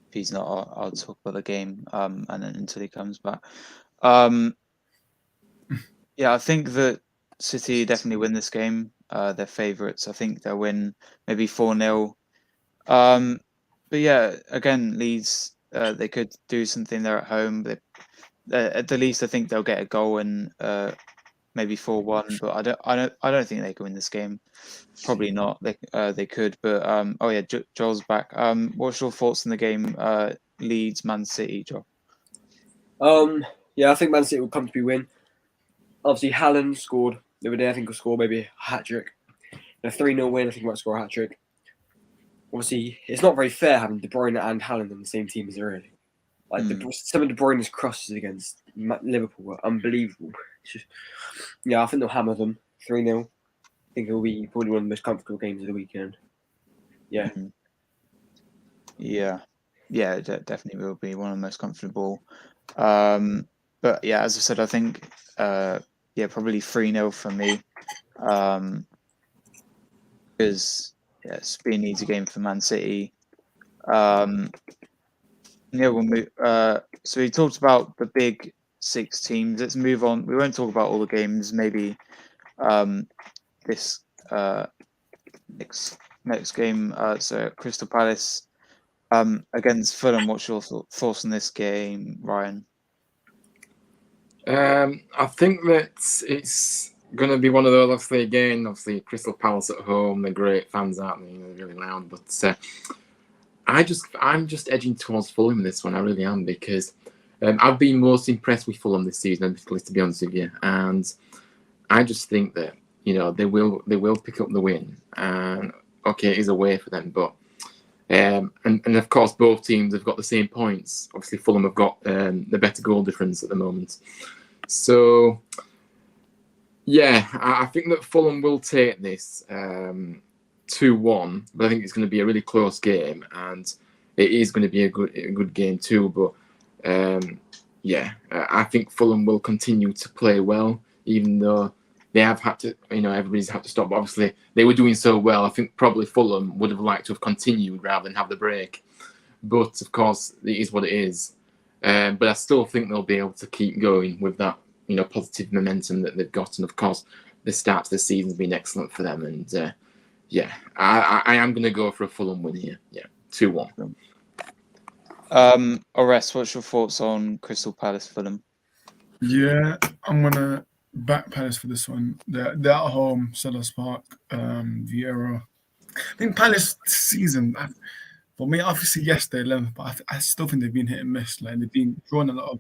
If he's not, I'll talk about the game. And then until he comes back. Yeah, I think that City definitely win this game. They're favourites. I think they'll win maybe 4-0. But yeah, again, Leeds, they could do something. They're at home. At the least, I think they'll get a goal and maybe 4-1. But I don't think they can win this game. Probably not. They could. But oh yeah, Joel's back. What's your thoughts on the game? Leeds, Man City, Joel. Yeah, I think Man City will comfortably win. Obviously, Haaland scored the other day. I think he'll score maybe a hat-trick. In a 3-0 win, I think he might score a hat-trick. Obviously, it's not very fair having De Bruyne and Haaland on the same team as already. Like some of De Bruyne's crosses against Liverpool were unbelievable. Just, yeah, I think they'll hammer them 3-0. I think it will be probably one of the most comfortable games of the weekend. Yeah. Mm-hmm. Yeah, it definitely will be one of the most comfortable. But yeah, as I said, I think probably 3-0 for me. Because Spain needs a game for Man City. We'll move. So we talked about the big 6 teams. Let's move on. We won't talk about all the games. Maybe this next game. So Crystal Palace against Fulham. What's your thoughts on this game, Ryan? I think that it's going to be one of those. Obviously Crystal Palace at home. They're great fans, aren't they? They're really loud. But I'm just edging towards Fulham in this one. I really am, because I've been most impressed with Fulham this season, to be honest with you. And I just think that they will pick up the win. And okay, it is away for them, but and of course both teams have got the same points. Obviously Fulham have got the better goal difference at the moment. So yeah, I think that Fulham will take this 2-1, but I think it's going to be a really close game, and it is going to be a good game too. But I think Fulham will continue to play well, even though they have had to, everybody's had to stop. But obviously, they were doing so well. I think probably Fulham would have liked to have continued rather than have the break. But of course, it is what it is. But I still think they'll be able to keep going with that, positive momentum that they've got. And of course, the start of the season has been excellent for them. And I am going to go for a Fulham win here. Yeah, 2-1. Orest, what's your thoughts on Crystal Palace Fulham? Yeah, I'm gonna back Palace for this one. They're at home, Selhurst Park, Vieira. I think Palace this season, for me, obviously yes, they're 11th, but I still think they've been hit and miss. Like they've been drawn a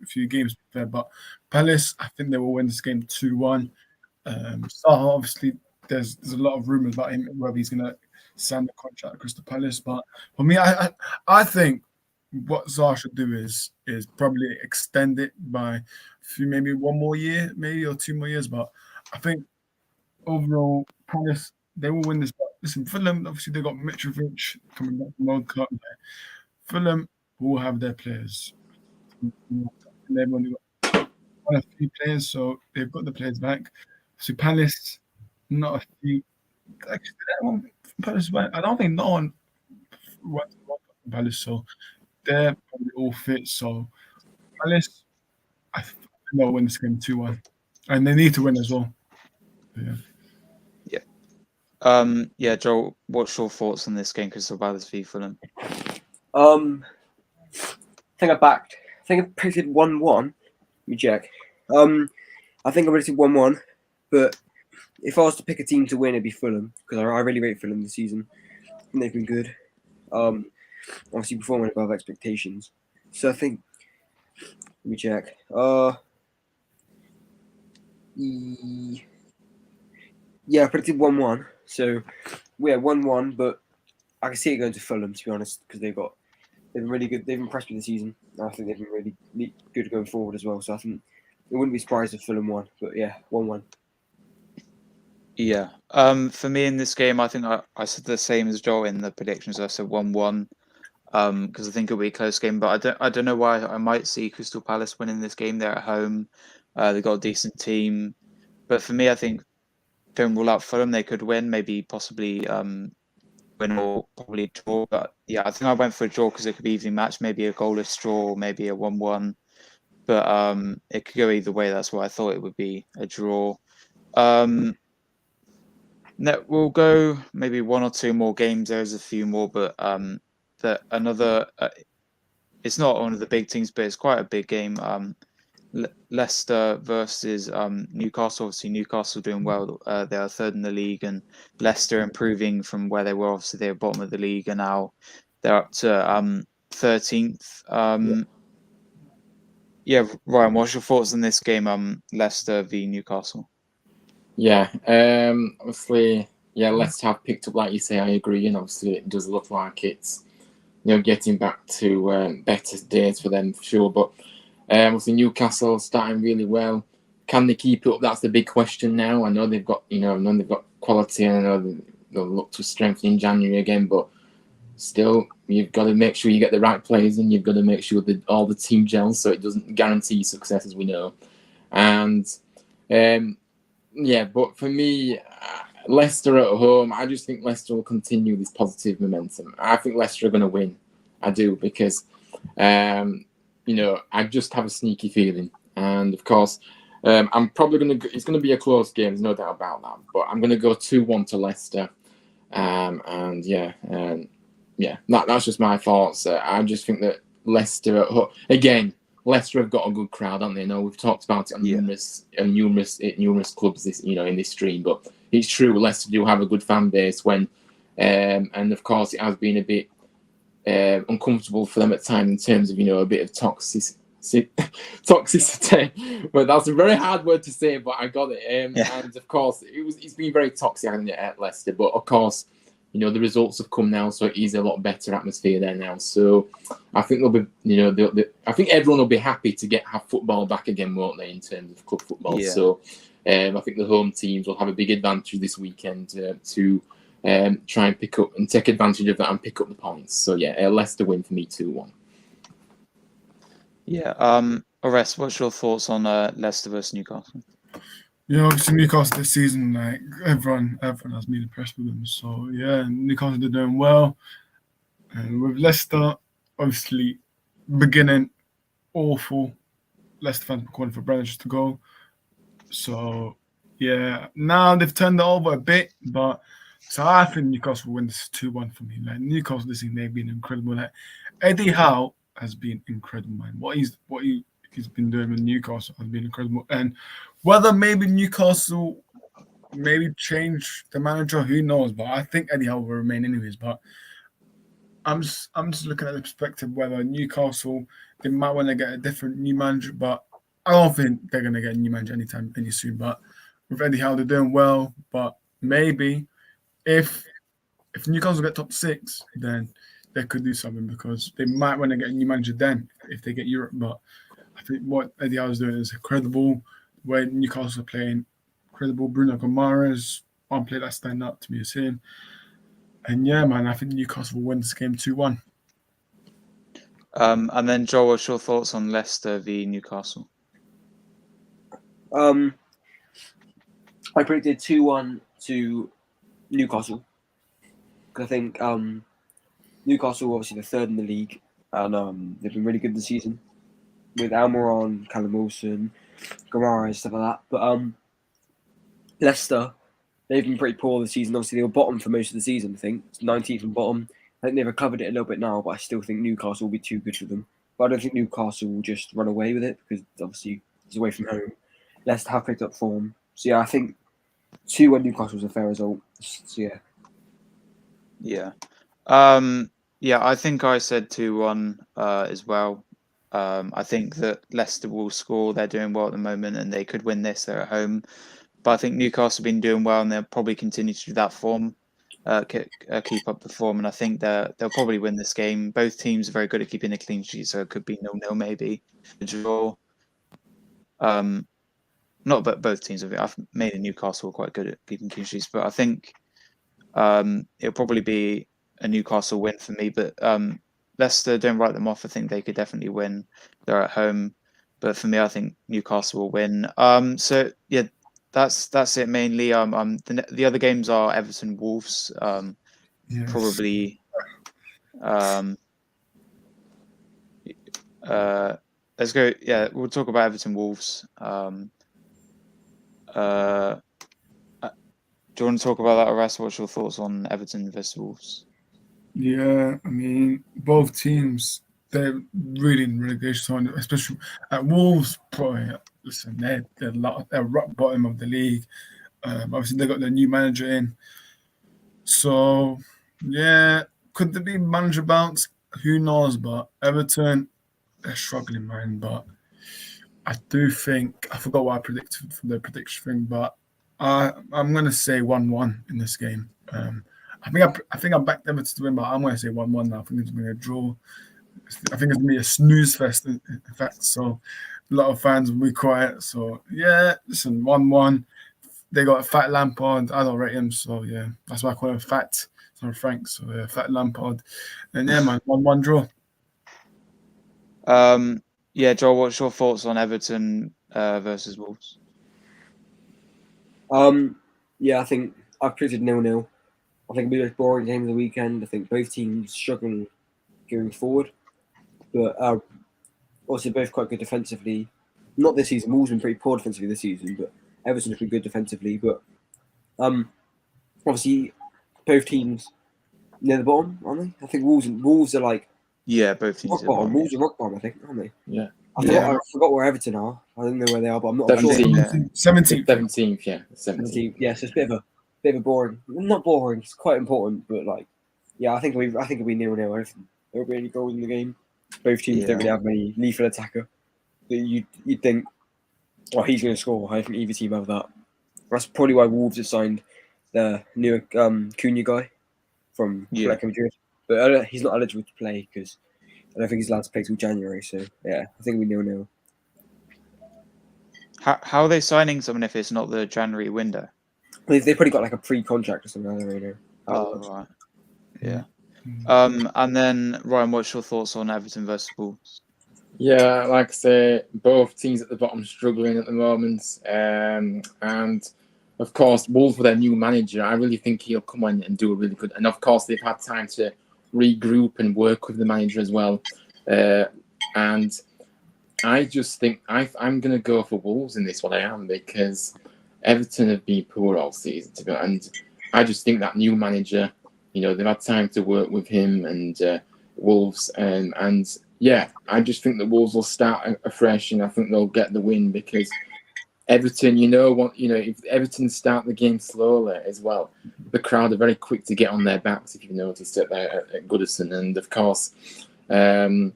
few games there, but Palace, I think they will win this game 2-1. Salah, obviously, there's a lot of rumours about him, whether he's gonna sign the contract at Crystal Palace. But for me, I think what Zaha should do is probably extend it by maybe 1 more year, maybe, or 2 more years. But I think overall, Palace, they will win this. But listen, Fulham, obviously, they got Mitrovic coming back from World Cup. Fulham will have their players. They've only got one or few players, so they've got the players back. So Palace, not a few. Actually, that one, Palace, I don't think no one went to World Cup from Palace, so they're probably all fit. So Palace, I think they'll win this game 2-1. And they need to win as well. Yeah. Yeah, Joel, what's your thoughts on this game, Crystal Palace v Fulham? I think I predicted 1-1. Let me check. I think I predicted 1-1, but if I was to pick a team to win, it'd be Fulham, because I really rate Fulham this season. And they've been good. Obviously performing above expectations. So I think, let me check. Yeah, I predicted 1-1. So yeah, 1-1, but I can see it going to Fulham, to be honest, because they've been really good. They've impressed me this season. And I think they've been really good going forward as well. So I think it wouldn't be surprised if Fulham won. But yeah, 1-1. Yeah. For me in this game, I think I said the same as Joel in the predictions. I said 1-1. Because I think it'll be a close game, but I don't know why. I might see Crystal Palace winning this game. They're at home. They've got a decent team, but for me, I think don't rule out Fulham. They could win, maybe possibly win or probably draw. But yeah, I think I went for a draw because it could be even match, maybe a goalless draw, maybe a 1-1. But it could go either way. That's why I thought it would be a draw. We'll go maybe 1 or 2 more games. There's a few more, but another. It's not one of the big teams, but it's quite a big game. Leicester versus Newcastle. Obviously, Newcastle doing well. They are third in the league, and Leicester improving from where they were. Obviously, they were bottom of the league, and now they're up to 13th. Yeah, Ryan, what's your thoughts on this game? Leicester v Newcastle. Yeah, obviously, yeah, Leicester have picked up, like you say. I agree, and obviously, it does look like it's getting back to better days for them for sure. But obviously Newcastle starting really well. Can they keep it up? That's the big question now. I know they've got quality, and I know they'll look to strengthen in January again. But still, you've got to make sure you get the right players in. You've got to make sure that all the team gels, so it doesn't guarantee success, as we know. And yeah, but for me, Leicester at home, I just think Leicester will continue this positive momentum. I think Leicester are going to win. I do, because, I just have a sneaky feeling. And of course, I'm probably going to, it's going to be a close game, there's no doubt about that. But I'm going to go 2-1 to Leicester. And that's just my thoughts. I just think that Leicester at home, again, Leicester have got a good crowd, haven't they? We've talked about it on numerous clubs in this stream, but it's true. Leicester do have a good fan base and of course it has been a bit uncomfortable for them at times in terms of a bit of toxicity. But that's a very hard word to say, but I got it. And of course it's been very toxic at Leicester, but of course. The results have come now, so it is a lot better atmosphere there now. So I think they'll be, I think everyone will be happy to have football back again, won't they, in terms of club football? Yeah. So I think the home teams will have a big advantage this weekend to try and pick up and take advantage of that and pick up the points. So yeah, Leicester win for me 2-1. Yeah. Orest, what's your thoughts on Leicester versus Newcastle? Yeah, obviously Newcastle this season, like everyone has been impressed with them. So yeah, Newcastle they're doing well, and with Leicester, obviously beginning awful. Leicester fans were calling for Brennan just to go. So yeah, now they've turned it over a bit, but so I think Newcastle will win this 2-1 for me. Like Newcastle this season, they've been incredible. Like Eddie Howe has been incredible, man. What he's been doing with Newcastle has been incredible. And whether maybe Newcastle change the manager, who knows? But I think Eddie Howe will remain anyways. But I'm just looking at the perspective whether Newcastle, they might want to get a different new manager, but I don't think they're gonna get a new manager any soon. But with Eddie Howe, they're doing well. But maybe if Newcastle get top 6, then they could do something because they might want to get a new manager then if they get Europe. But I think what Eddie Howe is doing is incredible. Where Newcastle are playing, incredible. Bruno Guimaraes, one player that stand up to me is him. And yeah, man, I think Newcastle will win this game 2-1. And then Joel, what's your thoughts on Leicester v Newcastle? I predicted 2-1 to Newcastle. I think Newcastle are obviously the third in the league, and they've been really good this season with Almiron, Callum Wilson, Guimaraes, stuff like that. But Leicester, they've been pretty poor this season. Obviously, they were bottom for most of the season, I think. It's 19th from bottom. I think they've recovered it a little bit now, but I still think Newcastle will be too good for them. But I don't think Newcastle will just run away with it because obviously it's away from home. Leicester have picked up form. So yeah, I think 2-1 Newcastle is a fair result. So yeah. Yeah. Yeah, I think I said 2-1 as well. I think that Leicester will score. They're doing well at the moment and they could win this. They're at home. But I think Newcastle have been doing well and they'll probably continue to do that form, keep up the form. And I think they'll probably win this game. Both teams are very good at keeping a clean sheet, so it could be 0-0 maybe. A draw. Not but both teams have made Newcastle quite good at keeping clean sheets, but I think it'll probably be a Newcastle win for me. But Leicester, don't write them off. I think they could definitely win. They're at home, but for me, I think Newcastle will win. So yeah, that's it mainly. The other games are Everton Wolves. Yes. Probably. Let's go. Yeah, we'll talk about Everton Wolves. Do you want to talk about that, Aras? What's your thoughts on Everton versus Wolves? Yeah, I mean, both teams, they're really in relegation, especially at Wolves. Probably, listen, they're rock bottom of the league. Obviously, they got their new manager in. So, yeah, could there be manager bounce? Who knows? But Everton, they're struggling, man. But I do think, I forgot what I predicted from the prediction thing, but I'm going to say 1-1 in this game. I think I backed Everton to win, but I'm going to say 1-1 now. I think it's going to be a draw. I think it's going to be a snooze fest, in fact. So a lot of fans will be quiet. So, yeah, listen, 1-1. They got a fat Lampard. I don't rate him. So, yeah, that's why I call him fat. Sorry, Frank. So, yeah, fat Lampard. And, yeah, man, 1-1 draw. Yeah, Joel, what's your thoughts on Everton versus Wolves? Yeah, I think I've predicted 0-0. I think it'll be a boring game of the weekend. I think both teams struggling going forward, but also both quite good defensively. Not this season. Wolves have been pretty poor defensively this season, but Everton's been good defensively. But obviously both teams near the bottom, aren't they? I think Wolves are like both teams rock bottom. Wolves are rock bottom, I think, aren't they? Yeah. I forgot where Everton are. I don't know where they are, but I'm not 17th. sure. 17th. Yeah. 17th. Yeah, so it's a bit of a boring. Not boring. It's quite important, but like, yeah, I think it'll be 0-0. Everything. There won't be any goals in the game. Both teams don't really have any lethal attacker. But you'd think, he's going to score. I think either team have that. That's probably why Wolves have signed the new Cunha guy from Atletico Madrid. But he's not eligible to play because I don't think he's allowed to play till January. So yeah, I think we 0-0. How are they signing someone if it's not the January window? They've probably got like a pre-contract or something. I don't really know. Right. Yeah. And then Ryan, what's your thoughts on Everton versus Wolves? Yeah, like I say, both teams at the bottom struggling at the moment, and of course Wolves with their new manager, I really think he'll come in and do a really good. And of course they've had time to regroup and work with the manager as well, and I just think I'm going to go for Wolves in this one. I am, because Everton have been poor all season, and I just think that new manager, they've had time to work with him and Wolves, and yeah, I just think the Wolves will start afresh, and I think they'll get the win because Everton, if Everton start the game slowly as well, the crowd are very quick to get on their backs. If you've noticed it there at Goodison, and of course, and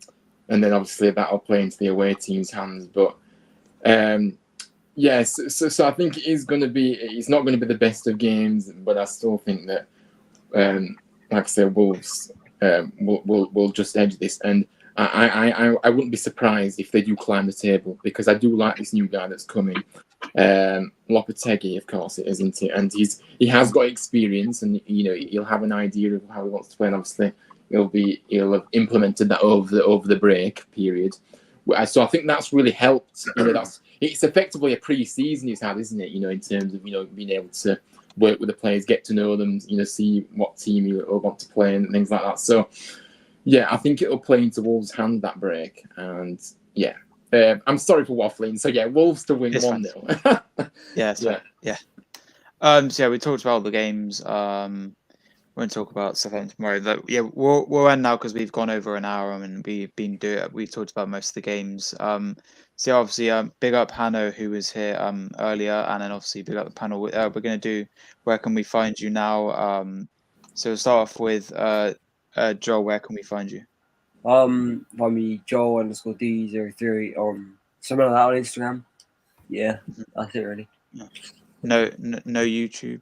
then obviously that'll play into the away team's hands. But yes, so I think it's not going to be the best of games, but I still think that, like I said, Wolves will just edge this. And I wouldn't be surprised if they do climb the table, because I do like this new guy that's coming. Lopetegui, of course, isn't it? And he has got experience, and he'll have an idea of how he wants to play. And obviously, he'll have implemented that over the break period. So I think that's really helped. It's effectively a pre-season he's had, isn't it? In terms of being able to work with the players, get to know them, see what team you want to play and things like that. So yeah, I think it'll play into Wolves' hand, that break. And yeah, I'm sorry for waffling. So yeah, Wolves to win 1-0. Yeah. So yeah, we talked about all the games. We won't talk about Southampton tomorrow. Yeah, we'll end now because we've gone over an hour and we've talked about most of the games. So obviously, big up Hanno, who was here earlier, and then obviously big up the panel. We're going to do Where Can We Find You now. So we'll start off with Joel. Where can we find you? Find me Joel_D03 on something like that on Instagram. Yeah, that's it really. No YouTube.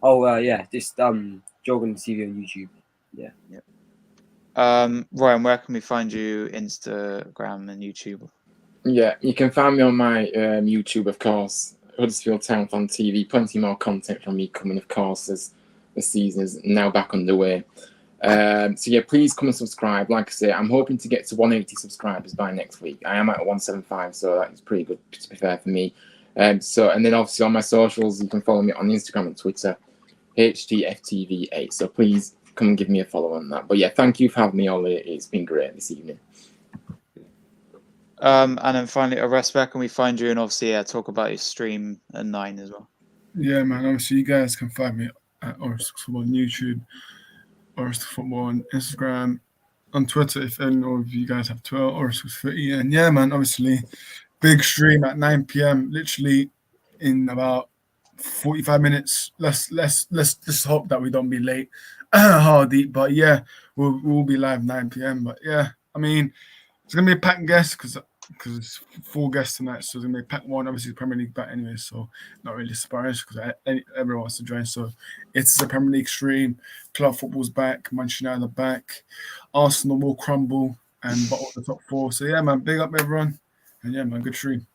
Oh yeah, just Jogging TV on YouTube. Yeah. Ryan, where can we find you? Instagram and YouTube. Yeah, you can find me on my YouTube, of course. Huddersfield Town Fan TV. Plenty more content from me coming, of course, as the season is now back underway. So yeah, please come and subscribe. Like I say, I'm hoping to get to 180 subscribers by next week. I am at 175, so that's pretty good, to be fair, for me. And then obviously on my socials, you can follow me on Instagram and Twitter, HDFTV8. So please come and give me a follow on that. But yeah, thank you for having me, Ollie. It's been great this evening. And then finally, Arrest, where can we find you? And obviously, talk about your stream at 9 as well. Yeah, man. Obviously, you guys can find me at Orest Football on YouTube, Orest Football on Instagram, on Twitter, if any of you guys have Twitter, Orest30. And yeah, man, obviously, big stream at 9 p.m. Literally in about 45 minutes. Let's just hope that we don't be late, Hardy. But yeah, we'll be live 9 p.m. But yeah, I mean, it's gonna be a packed guest because it's 4 guests tonight, so it's gonna be a packed one. Obviously, the Premier League back anyway, so not really surprised because everyone wants to join. So it's a Premier League stream. Club football's back. Manchester United are back. Arsenal will crumble and bottle the top 4. So yeah, man, big up everyone, and yeah, man, good stream.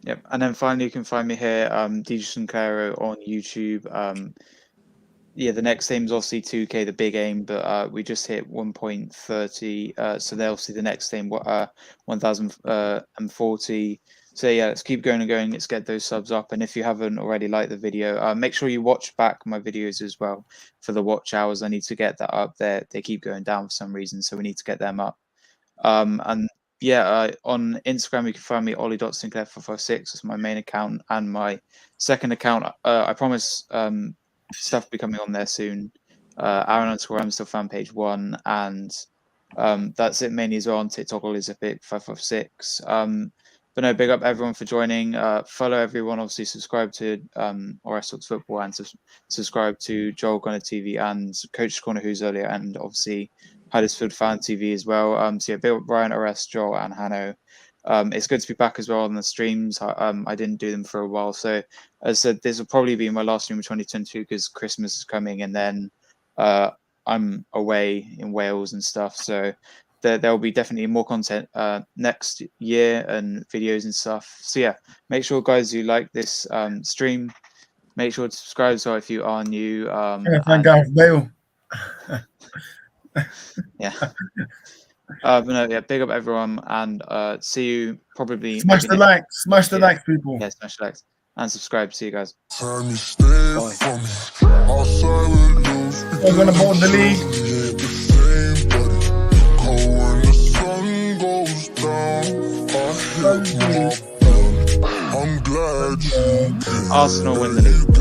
Yep, and then finally you can find me here, DJ SINCLAIRO on YouTube. Yeah, the next aim is obviously 2K, the big aim, but we just hit 1.30. So they'll see the next aim 1,040. So yeah, let's keep going and going. Let's get those subs up. And if you haven't already liked the video, make sure you watch back my videos as well for the watch hours. I need to get that up there. They keep going down for some reason, so we need to get them up. And yeah, on Instagram, you can find me ollie.sinclair456. That's my main account, and my second account, I promise stuff will be coming on there soon. Aaron_I'm still fan page 1, and that's it mainly as well on TikTok, Ollie556. But no, big up everyone for joining. Follow everyone, obviously subscribe to Orest Talks Football, and subscribe to Joel Gunner TV and Coach's Corner, who's earlier, and obviously Huddersfield Fan TV as well. So yeah, big up Brian, Orest, Joel, and Hanno. It's good to be back as well on the streams. I didn't do them for a while, so as I said, this will probably be my last stream of 2022 because Christmas is coming, and then I'm away in Wales and stuff. So there will be definitely more content next year and videos and stuff. So yeah, make sure guys you like this stream. Make sure to subscribe as well if you are new. Thank Gareth Bale. Yeah. But no, yeah, big up everyone, and see you probably. Smash the likes, people. Yeah, smash the likes and subscribe. See you guys. Time you stay from me. Outside with you. We're gonna board the league. When the sun goes down, I hit my phone. I'm glad you came. Arsenal win the league.